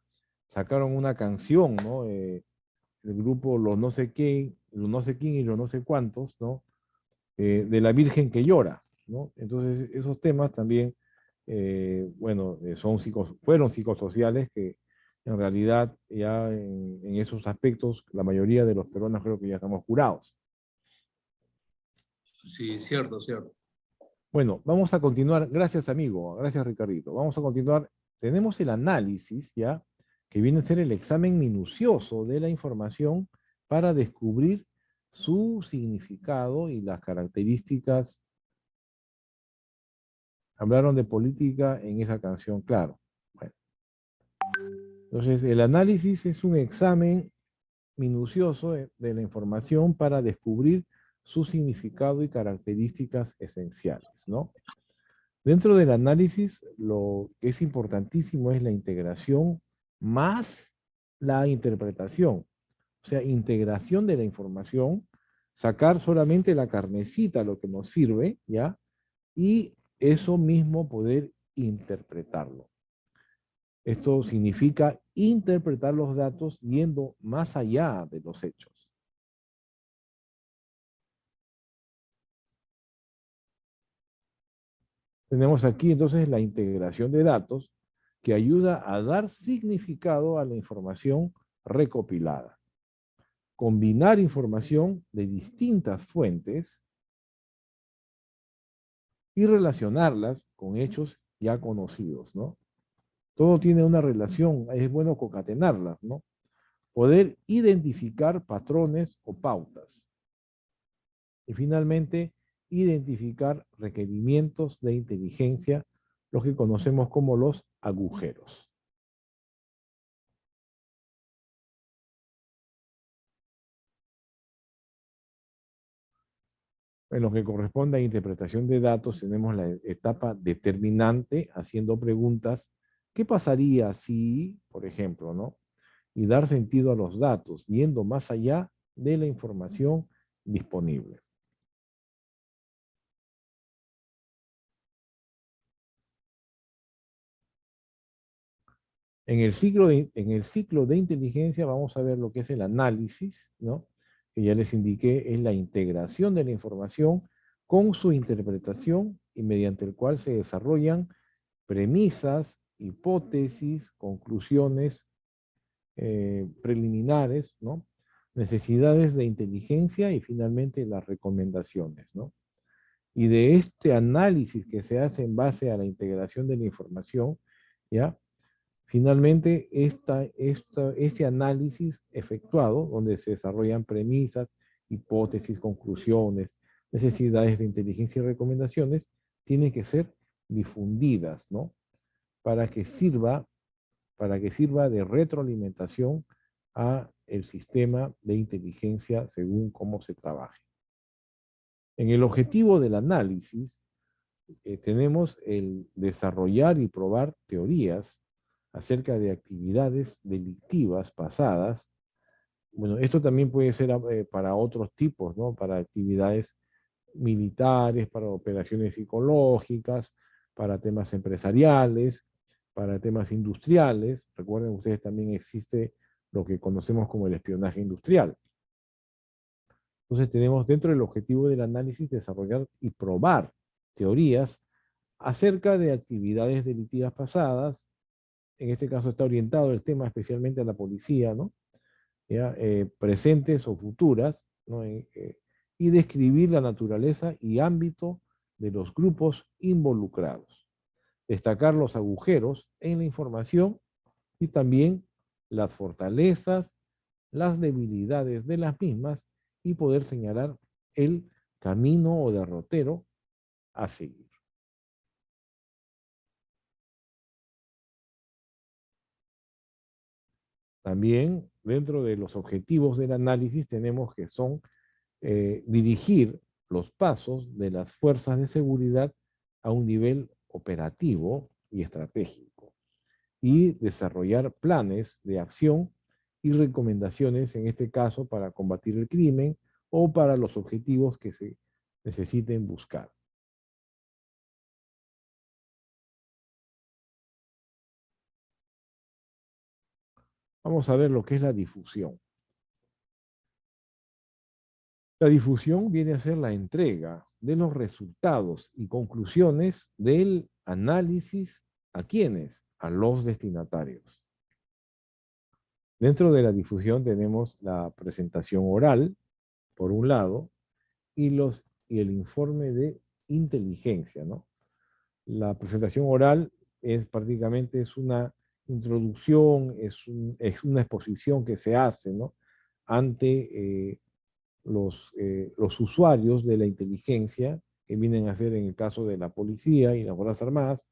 sacaron una canción, ¿no? El grupo Los no sé quién, los no sé quién y los no sé cuántos, ¿no? De la Virgen que llora, ¿no? Entonces, esos temas también, bueno, fueron psicosociales que en realidad ya en esos aspectos la mayoría de los peruanos creo que ya estamos curados. Sí, cierto, cierto. Bueno, vamos a continuar. Gracias, amigo. Gracias, Ricardito. Vamos a continuar. Tenemos el análisis, ¿ya? Que viene a ser el examen minucioso de la información para descubrir su significado y las características. Hablaron de política en esa canción, claro. Bueno. Entonces, el análisis es un examen minucioso de la información para descubrir su significado y características esenciales, ¿no? Dentro del análisis, lo que es importantísimo es la integración más la interpretación. O sea, integración de la información, sacar solamente la carnecita, lo que nos sirve, ¿ya? Y eso mismo poder interpretarlo. Esto significa interpretar los datos yendo más allá de los hechos. Tenemos aquí entonces la integración de datos que ayuda a dar significado a la información recopilada. Combinar información de distintas fuentes y relacionarlas con hechos ya conocidos, ¿no? Todo tiene una relación, es bueno concatenarlas, ¿no? Poder identificar patrones o pautas. Y finalmente, identificar requerimientos de inteligencia, los que conocemos como los agujeros. En lo que corresponde a interpretación de datos, tenemos la etapa determinante, haciendo preguntas. ¿Qué pasaría si, por ejemplo, ¿no? Y dar sentido a los datos, yendo más allá de la información disponible. En el ciclo de inteligencia vamos a ver lo que es el análisis, ¿no? Que ya les indiqué, es la integración de la información con su interpretación y mediante el cual se desarrollan premisas, hipótesis, conclusiones preliminares, ¿no? Necesidades de inteligencia y finalmente las recomendaciones, ¿no? Y de este análisis que se hace en base a la integración de la información, ¿ya? Finalmente, este análisis efectuado, donde se desarrollan premisas, hipótesis, conclusiones, necesidades de inteligencia y recomendaciones, tienen que ser difundidas, ¿no? Para que sirva de retroalimentación a el sistema de inteligencia según cómo se trabaje. En el objetivo del análisis, tenemos el desarrollar y probar teorías acerca de actividades delictivas pasadas. Bueno, esto también puede ser para otros tipos, ¿no? Para actividades militares, para operaciones psicológicas, para temas empresariales, para temas industriales. Recuerden ustedes, también existe lo que conocemos como el espionaje industrial. Entonces tenemos dentro del objetivo del análisis desarrollar y probar teorías acerca de actividades delictivas pasadas. En este caso está orientado el tema especialmente a la policía, ¿no? ¿Ya? Presentes o futuras, ¿no? Y describir la naturaleza y ámbito de los grupos involucrados. Destacar los agujeros en la información y también las fortalezas, las debilidades de las mismas y poder señalar el camino o derrotero a seguir. También dentro de los objetivos del análisis tenemos que son dirigir los pasos de las fuerzas de seguridad a un nivel operativo y estratégico y desarrollar planes de acción y recomendaciones, en este caso, para combatir el crimen o para los objetivos que se necesiten buscar. Vamos a ver lo que es la difusión. La difusión viene a ser la entrega de los resultados y conclusiones del análisis ¿a quiénes? A los destinatarios. Dentro de la difusión tenemos la presentación oral, por un lado, y el informe de inteligencia, ¿no? La presentación oral prácticamente es una introducción, es una exposición que se hace, ¿no? Ante los usuarios de la inteligencia, que vienen a ser, en el caso de la policía y las Fuerzas Armadas,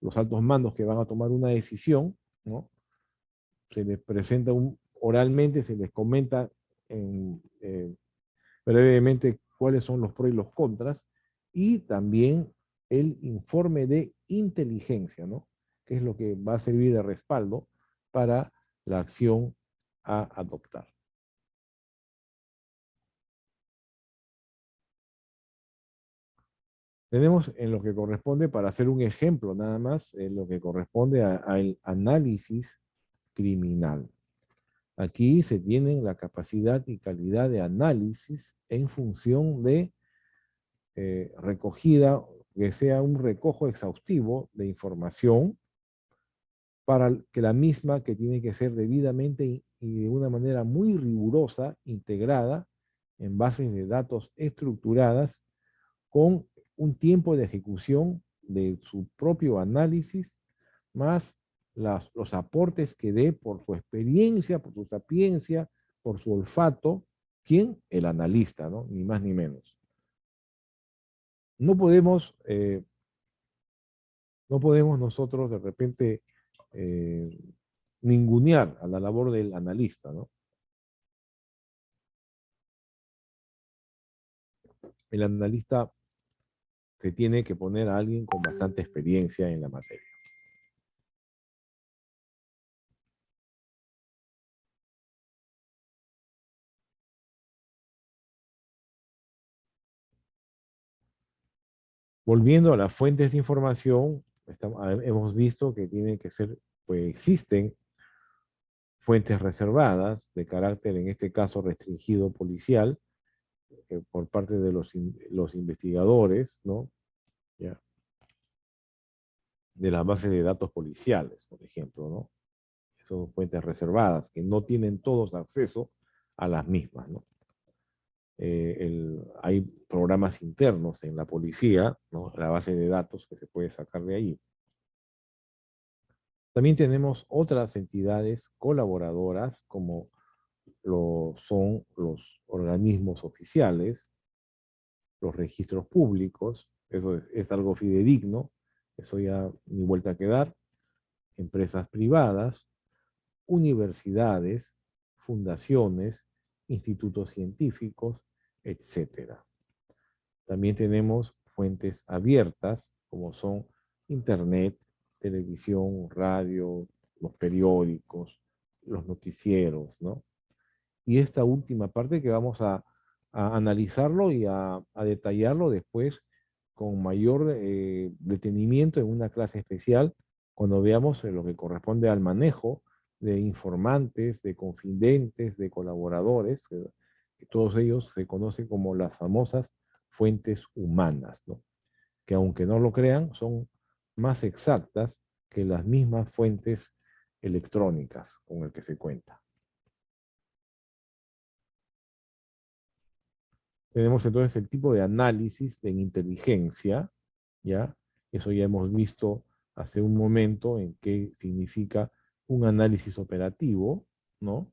los altos mandos que van a tomar una decisión, ¿no? Se les presenta oralmente, se les comenta brevemente cuáles son los pros y los contras, y también el informe de inteligencia, ¿no? Que es lo que va a servir de respaldo para la acción a adoptar. Tenemos en lo que corresponde, para hacer un ejemplo nada más, en lo que corresponde al análisis criminal. Aquí se tienen la capacidad y calidad de análisis en función de recogida, que sea un recojo exhaustivo de información para que la misma, que tiene que ser debidamente y de una manera muy rigurosa, integrada en bases de datos estructuradas, con un tiempo de ejecución de su propio análisis, más los aportes que dé por su experiencia, por su sapiencia, por su olfato. ¿Quién? El analista, ¿no? Ni más ni menos. No podemos nosotros de repente ningunear a la labor del analista, ¿no? El analista se tiene que poner a alguien con bastante experiencia en la materia. Volviendo a las fuentes de información, hemos visto que tienen que ser, pues existen fuentes reservadas de carácter, en este caso restringido policial, por parte de los investigadores, ¿no? ¿Ya? De las bases de datos policiales, por ejemplo, ¿no? Son fuentes reservadas, que no tienen todos acceso a las mismas, ¿no? Hay programas internos en la policía, ¿no? La base de datos que se puede sacar de ahí. También tenemos otras entidades colaboradoras, como son los organismos oficiales, los registros públicos, eso es algo fidedigno, eso ya ni vuelta a dar, empresas privadas, universidades, fundaciones, institutos científicos, etc. También tenemos fuentes abiertas, como son Internet, televisión, radio, los periódicos, los noticieros, ¿no? Y esta última parte que vamos a analizarlo y a detallarlo después con mayor detenimiento en una clase especial cuando veamos lo que corresponde al manejo de informantes, de confidentes, de colaboradores, que todos ellos se conocen como las famosas fuentes humanas, ¿no? Que aunque no lo crean, son más exactas que las mismas fuentes electrónicas con las que se cuenta. Tenemos entonces el tipo de análisis de inteligencia, ¿ya? Eso ya hemos visto hace un momento en qué significa un análisis operativo, ¿no?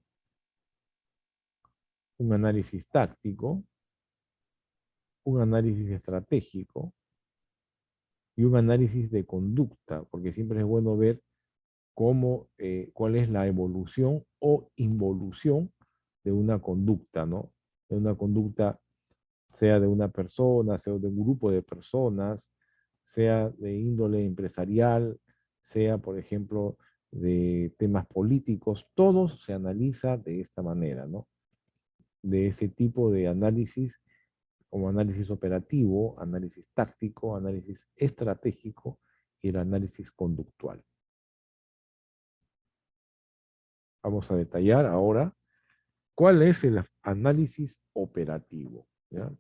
Un análisis táctico, un análisis estratégico y un análisis de conducta, porque siempre es bueno ver cómo, cuál es la evolución o involución de una conducta, ¿no? De una conducta, sea de una persona, sea de un grupo de personas, sea de índole empresarial, sea, por ejemplo, de temas políticos, todo se analiza de esta manera, ¿no? De ese tipo de análisis, como análisis operativo, análisis táctico, análisis estratégico y el análisis conductual. Vamos a detallar ahora cuál es el análisis operativo, ¿ya?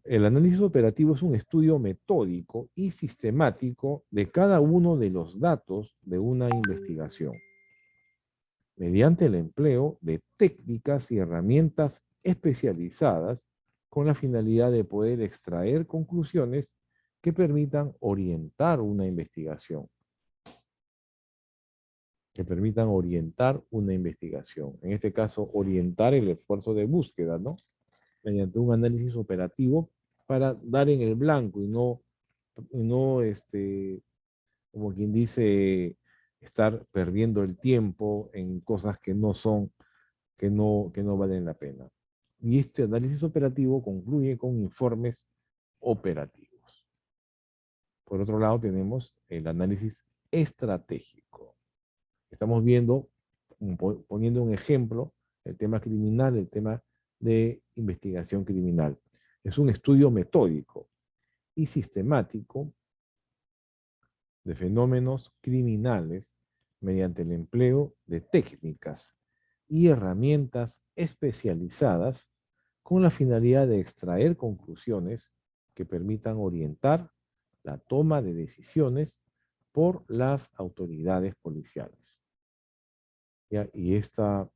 El análisis operativo es un estudio metódico y sistemático de cada uno de los datos de una investigación, mediante el empleo de técnicas y herramientas especializadas con la finalidad de poder extraer conclusiones que permitan orientar una investigación. En este caso, orientar el esfuerzo de búsqueda, ¿no? Mediante un análisis operativo para dar en el blanco y no como quien dice, estar perdiendo el tiempo en cosas que no son, que no valen la pena. Y este análisis operativo concluye con informes operativos. Por otro lado, tenemos el análisis estratégico. Estamos viendo, poniendo un ejemplo, el tema criminal, el tema de investigación criminal. Es un estudio metódico y sistemático de fenómenos criminales mediante el empleo de técnicas y herramientas especializadas con la finalidad de extraer conclusiones que permitan orientar la toma de decisiones por las autoridades policiales. ¿Ya? Y estos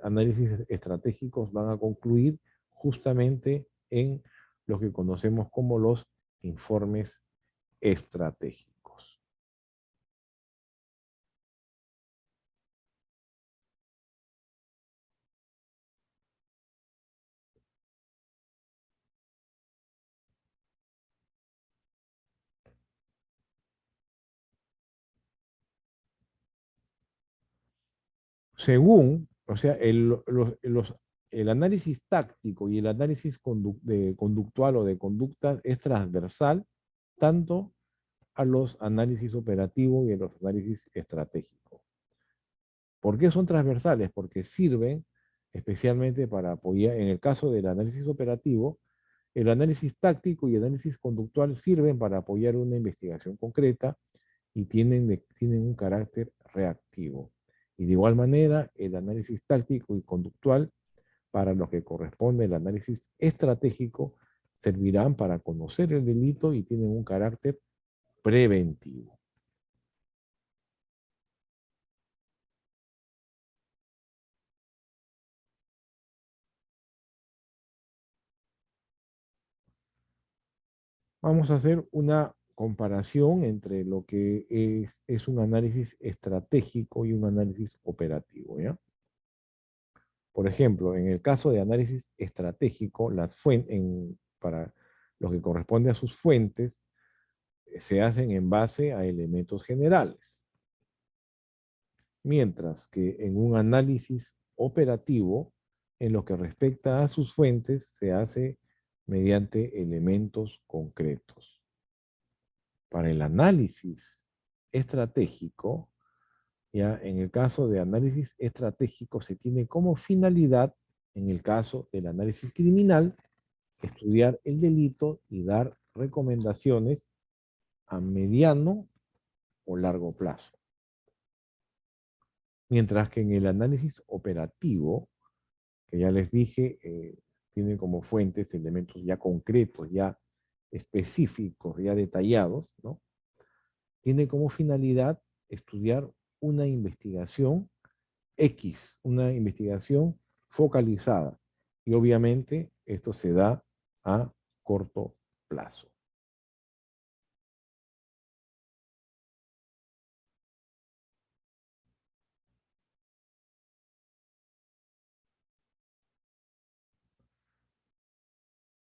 análisis estratégicos van a concluir justamente en lo que conocemos como los informes estratégicos. Según, o sea, el análisis táctico y el análisis conductual o de conductas es transversal tanto a los análisis operativos y a los análisis estratégicos. ¿Por qué son transversales? Porque sirven especialmente para apoyar, en el caso del análisis operativo, el análisis táctico y el análisis conductual sirven para apoyar una investigación concreta y tienen un carácter reactivo. Y de igual manera, el análisis táctico y conductual, para lo que corresponde el análisis estratégico, servirán para conocer el delito y tienen un carácter preventivo. Vamos a hacer una comparación entre lo que es un análisis estratégico y un análisis operativo, ¿ya? Por ejemplo, en el caso de análisis estratégico, para lo que corresponde a sus fuentes, se hacen en base a elementos generales. Mientras que en un análisis operativo, en lo que respecta a sus fuentes, se hace mediante elementos concretos. Para el análisis estratégico, ya en el caso de análisis estratégico se tiene como finalidad, en el caso del análisis criminal, estudiar el delito y dar recomendaciones a mediano o largo plazo. Mientras que en el análisis operativo, que ya les dije, tiene como fuentes elementos ya concretos, ya específicos, ya detallados, ¿no? Tiene como finalidad estudiar una investigación X, una investigación focalizada. Y obviamente esto se da a corto plazo.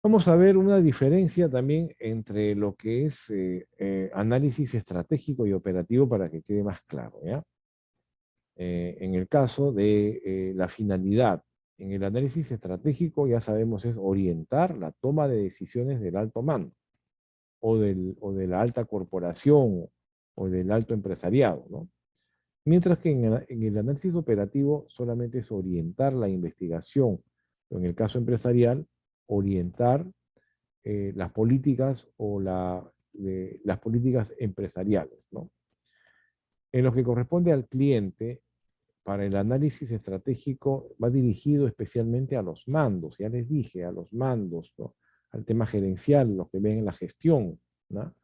Vamos a ver una diferencia también entre lo que es análisis estratégico y operativo para que quede más claro, ¿ya? En el caso de la finalidad, en el análisis estratégico ya sabemos es orientar la toma de decisiones del alto mando o de la alta corporación o del alto empresariado, ¿no? Mientras que en el análisis operativo solamente es orientar la investigación, o en el caso empresarial, orientar las políticas o las políticas empresariales, ¿no? En lo que corresponde al cliente, para el análisis estratégico va dirigido especialmente a los mandos, ya les dije, a los mandos, ¿no? Al tema gerencial, los que ven en la gestión, ¿no?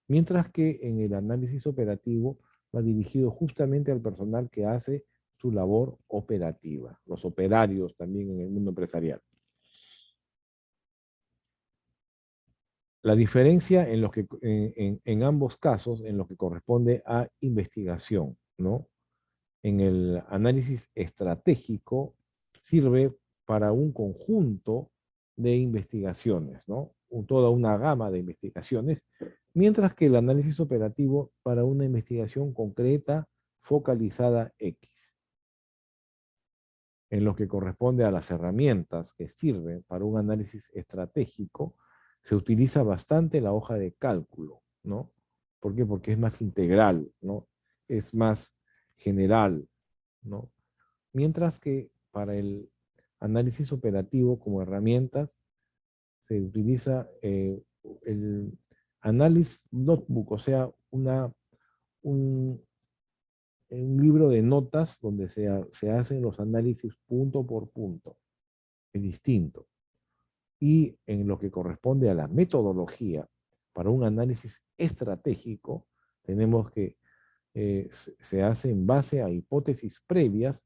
Mientras que en el análisis operativo va dirigido justamente al personal que hace su labor operativa, los operarios también en el mundo empresarial. La diferencia en ambos casos, en lo que corresponde a investigación, ¿no? En el análisis estratégico sirve para un conjunto de investigaciones, ¿no? Toda una gama de investigaciones, mientras que el análisis operativo para una investigación concreta, focalizada X. En lo que corresponde a las herramientas que sirven para un análisis estratégico, se utiliza bastante la hoja de cálculo, ¿no? ¿Por qué? Porque es más integral, ¿no? Es más general, ¿no? Mientras que para el análisis operativo como herramientas se utiliza el análisis notebook, o sea, un, un libro de notas donde se hacen los análisis punto por punto. Es distinto. Y en lo que corresponde a la metodología, para un análisis estratégico, tenemos que se hace en base a hipótesis previas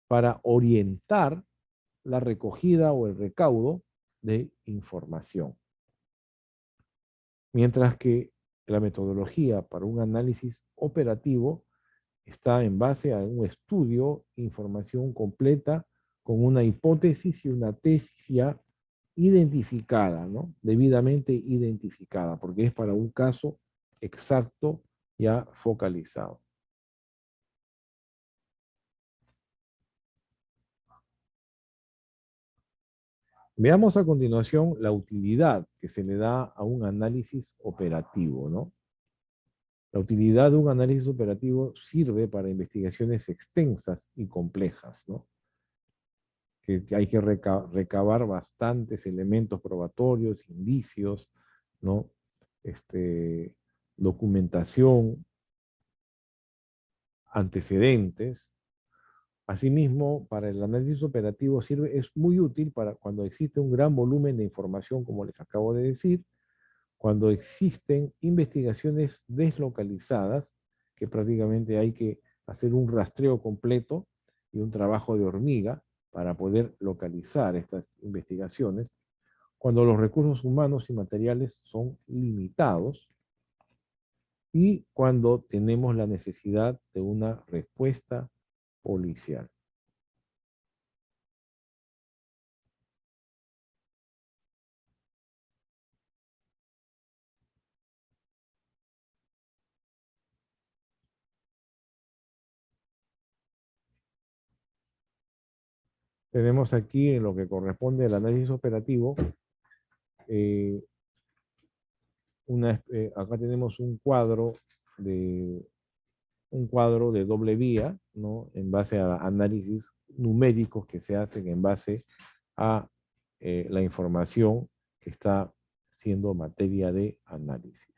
para orientar la recogida o el recaudo de información. Mientras que la metodología para un análisis operativo está en base a un estudio, información completa, con una hipótesis y una tesis ya identificada, ¿no? Debidamente identificada, porque es para un caso exacto ya focalizado. Veamos a continuación la utilidad que se le da a un análisis operativo, ¿no? La utilidad de un análisis operativo sirve para investigaciones extensas y complejas, ¿no? Que hay que recabar bastantes elementos probatorios, indicios, ¿no? Documentación, antecedentes. Asimismo, para el análisis operativo es muy útil para cuando existe un gran volumen de información, como les acabo de decir, cuando existen investigaciones deslocalizadas, que prácticamente hay que hacer un rastreo completo y un trabajo de hormiga para poder localizar estas investigaciones, cuando los recursos humanos y materiales son limitados y cuando tenemos la necesidad de una respuesta policial. Tenemos aquí en lo que corresponde al análisis operativo acá tenemos un cuadro de doble vía, ¿no? En base a análisis numéricos que se hacen en base a la información que está siendo materia de análisis.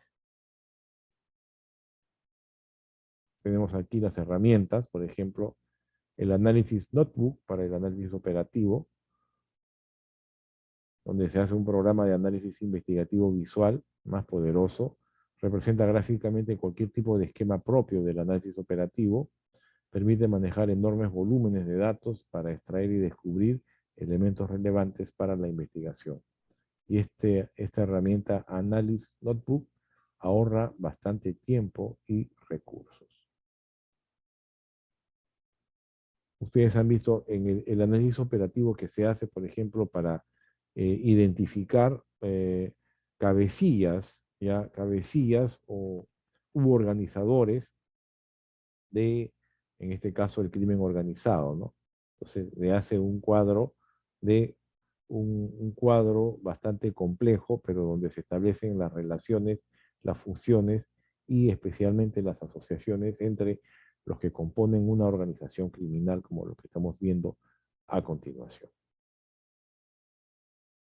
Tenemos aquí las herramientas, por ejemplo, el análisis notebook para el análisis operativo, donde se hace un programa de análisis investigativo visual más poderoso, representa gráficamente cualquier tipo de esquema propio del análisis operativo, permite manejar enormes volúmenes de datos para extraer y descubrir elementos relevantes para la investigación. Y esta herramienta Analysis Notebook ahorra bastante tiempo y recursos. Ustedes han visto en el análisis operativo que se hace, por ejemplo, para identificar cabecillas u organizadores de, en este caso, el crimen organizado, ¿no? Entonces, le hace un cuadro un cuadro bastante complejo, pero donde se establecen las relaciones, las funciones y especialmente las asociaciones entre los que componen una organización criminal, como lo que estamos viendo a continuación.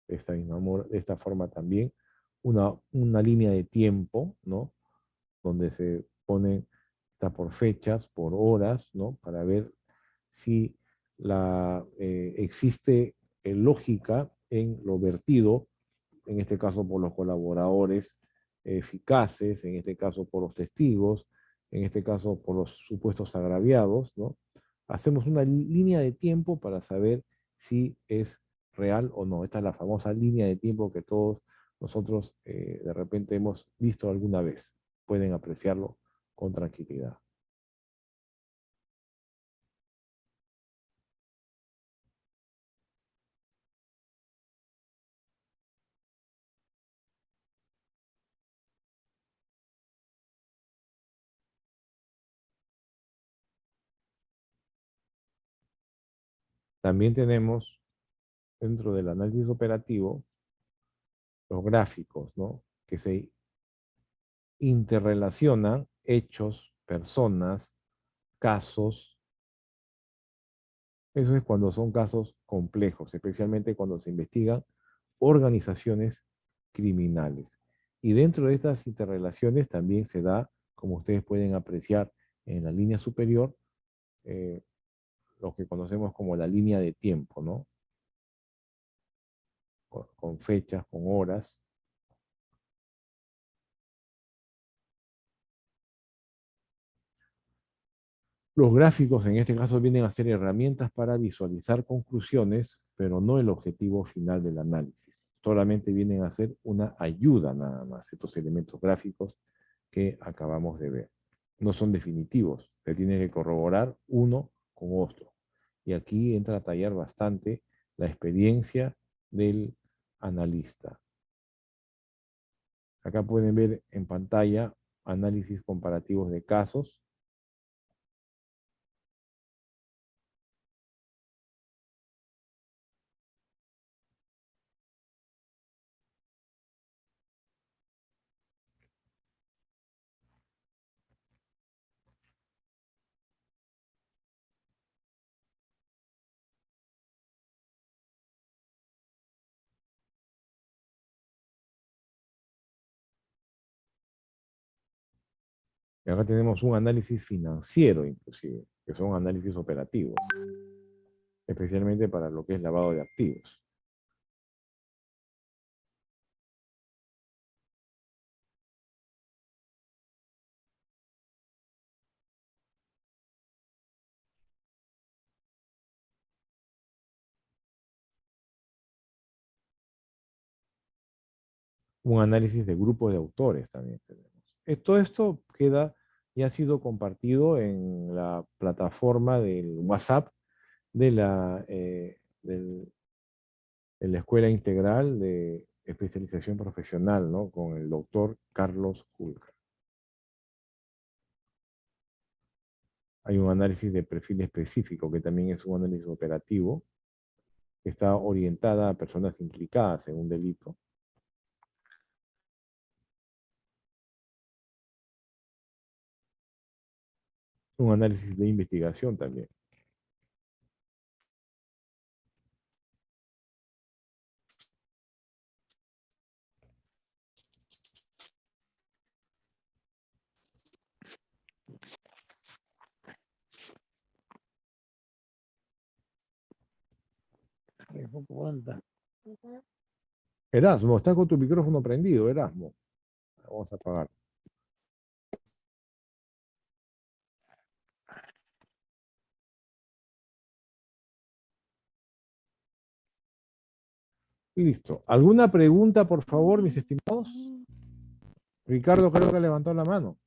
De esta forma también, una línea de tiempo, ¿no? Donde se pone, está por fechas, por horas, ¿no? Para ver si existe lógica en lo vertido, en este caso por los colaboradores eficaces, en este caso por los testigos, en este caso por los supuestos agraviados, ¿no? Hacemos una línea de tiempo para saber si es real o no. Esta es la famosa línea de tiempo que todos nosotros de repente hemos visto alguna vez. Pueden apreciarlo con tranquilidad. También tenemos dentro del análisis operativo los gráficos, ¿no? Que se interrelacionan hechos, personas, casos. Eso es cuando son casos complejos, especialmente cuando se investigan organizaciones criminales. Y dentro de estas interrelaciones también se da, como ustedes pueden apreciar en la línea superior, lo que conocemos como la línea de tiempo, ¿no? Con fechas, con horas. Los gráficos en este caso vienen a ser herramientas para visualizar conclusiones, pero no el objetivo final del análisis. Solamente vienen a ser una ayuda nada más, estos elementos gráficos que acabamos de ver. No son definitivos, se tiene que corroborar uno con otro. Y aquí entra a tallar bastante la experiencia del analista. Acá pueden ver en pantalla análisis comparativos de casos. Y acá tenemos un análisis financiero, inclusive, que son análisis operativos, especialmente para lo que es lavado de activos. Un análisis de grupos de autores también tenemos. Todo esto ya ha sido compartido en la plataforma del WhatsApp de de la Escuela Integral de Especialización Profesional, ¿no? Con el doctor Carlos Julca. Hay un análisis de perfil específico, que también es un análisis operativo, que está orientada a personas implicadas en un delito. un análisis de investigación también. Erasmo, está con tu micrófono prendido, Erasmo. Vamos a apagar. Listo. ¿Alguna pregunta, por favor, mis estimados? Ricardo creo que levantó la mano.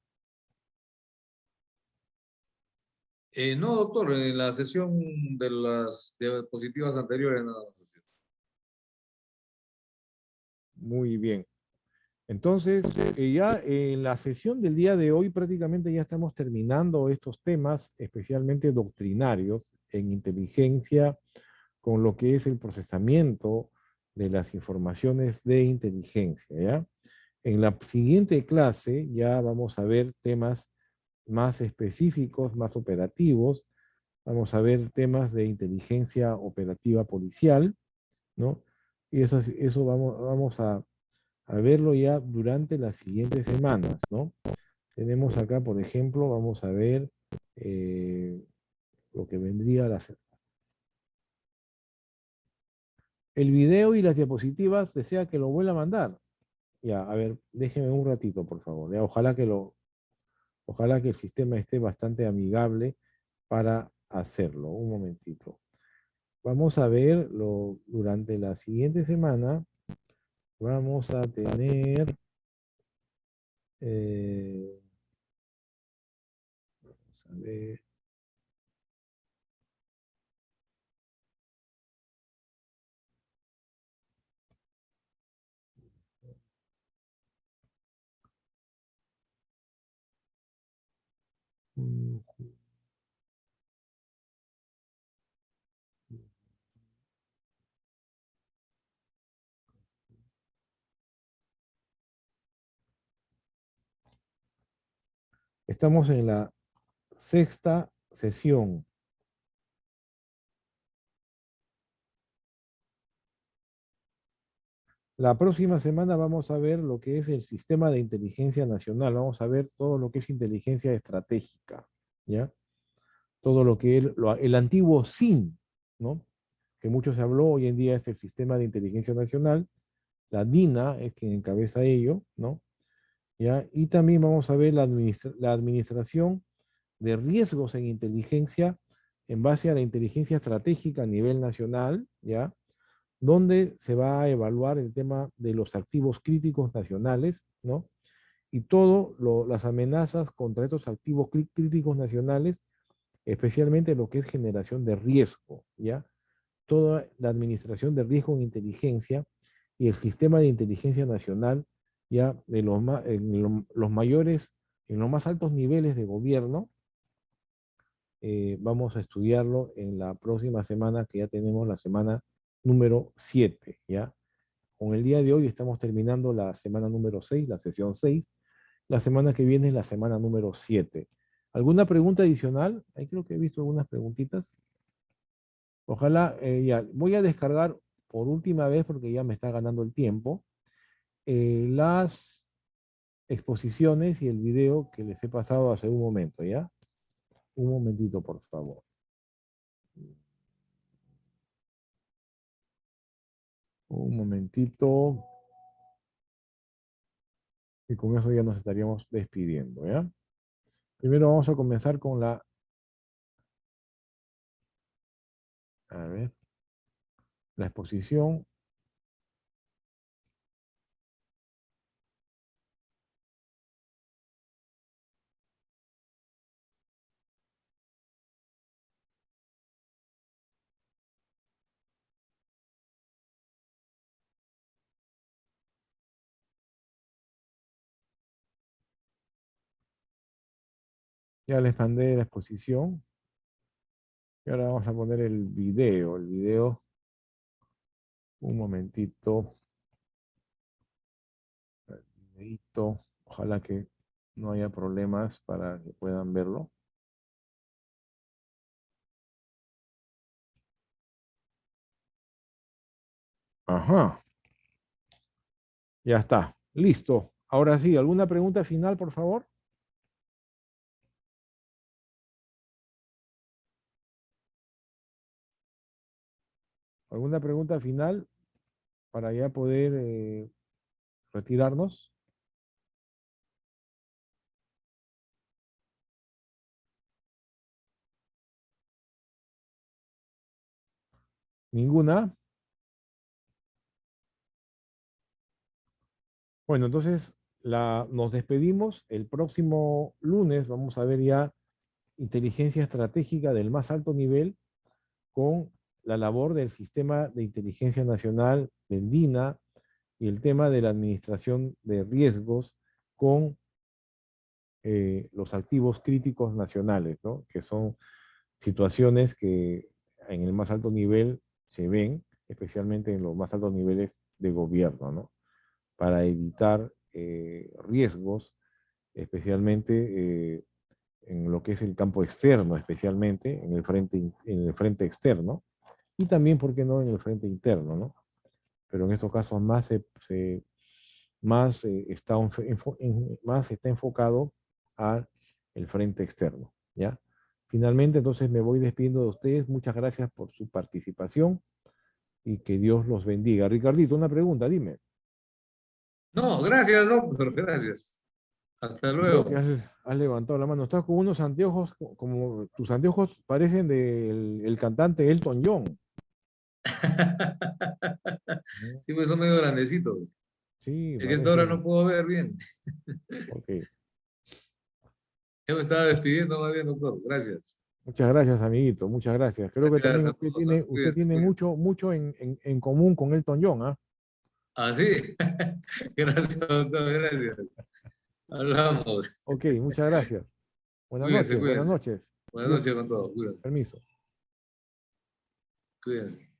No, doctor, en la sesión de las diapositivas anteriores nada más. Muy bien. Entonces, ya en la sesión del día de hoy prácticamente ya estamos terminando estos temas, especialmente doctrinarios en inteligencia, con lo que es el procesamiento de las informaciones de inteligencia, ¿ya? En la siguiente clase ya vamos a ver temas más específicos, más operativos. Vamos a ver temas de inteligencia operativa policial, ¿no? Y eso vamos a verlo ya durante las siguientes semanas, ¿no? Tenemos acá, por ejemplo, vamos a ver lo que vendría a la... El video y las diapositivas desea que lo vuelva a mandar. Ya, a ver, déjenme un ratito, por favor. Ya, ojalá que el sistema esté bastante amigable para hacerlo. Un momentito. Vamos a verlo durante la siguiente semana. Vamos a tener... vamos a ver... mm, Estamos en la sexta sesión. La próxima semana vamos a ver lo que es el sistema de inteligencia nacional. Vamos a ver todo lo que es inteligencia estratégica, ¿ya? Todo lo que es el antiguo SIN, ¿no? Que mucho se habló, hoy en día es el sistema de inteligencia nacional. La DINA es quien encabeza ello, ¿no? ¿Ya? Y también vamos a ver la administración de riesgos en inteligencia en base a la inteligencia estratégica a nivel nacional, ¿ya? Donde se va a evaluar el tema de los activos críticos nacionales, ¿no? Y todas las amenazas contra estos activos críticos nacionales, especialmente lo que es generación de riesgo, ¿ya? Toda la administración de riesgo en inteligencia y el sistema de inteligencia nacional, ya de los mayores, en los más altos niveles de gobierno, vamos a estudiarlo en la próxima semana, que ya tenemos la semana número 7, ¿ya? Con el día de hoy estamos terminando la semana número 6, la sesión 6. La semana que viene es la semana número 7. ¿Alguna pregunta adicional? Ahí creo que he visto algunas preguntitas. Ojalá, ya, voy a descargar por última vez porque ya me está ganando el tiempo, las exposiciones y el video que les he pasado hace un momento, ¿ya? Un momentito, por favor. Un momentito. Y con eso ya nos estaríamos despidiendo, ¿ya? Primero vamos a comenzar con a ver, la exposición. Ya les mandé la exposición. Y ahora vamos a poner el video. El video, un momentito. El videito. Ojalá que no haya problemas para que puedan verlo. Ajá. Ya está. Listo. Ahora sí, ¿alguna pregunta final, por favor? ¿Alguna pregunta final para ya poder retirarnos? ¿Ninguna? Bueno, entonces nos despedimos. El próximo lunes vamos a ver ya inteligencia estratégica del más alto nivel con la labor del Sistema de Inteligencia Nacional, del DINA, y el tema de la administración de riesgos con los activos críticos nacionales, ¿no? Que son situaciones que en el más alto nivel se ven, especialmente en los más altos niveles de gobierno, ¿no? Para evitar riesgos, especialmente en lo que es el campo externo, especialmente en el frente externo, y también, ¿por qué no?, en el frente interno, ¿no? Pero en estos casos más está enfocado al frente externo, ¿ya? Finalmente, entonces me voy despidiendo de ustedes. Muchas gracias por su participación y que Dios los bendiga. Ricardito, una pregunta, dime. No, gracias, doctor, gracias. Hasta Veo que luego. has levantado la mano. Estás con unos anteojos, como tus anteojos parecen del el cantante Elton John. ¿No? Sí, pues son medio grandecitos. Sí, Es que esta hora parece. no puedo ver bien. Ok. Yo me estaba despidiendo más bien, doctor. Gracias. Muchas gracias, amiguito. Muchas gracias. Creo que Gracias también a todos. ¿Ah? usted Cuídense, tiene cuídense. mucho en común con Elton John, ¿ah? Ah, sí. Gracias, doctor. Gracias. Hablamos. Ok, muchas gracias. Buenas Cuídense, noches, buenas cuídense. noches. Buenas Dios, noches con todos. Cuídense. permiso. Cuídense.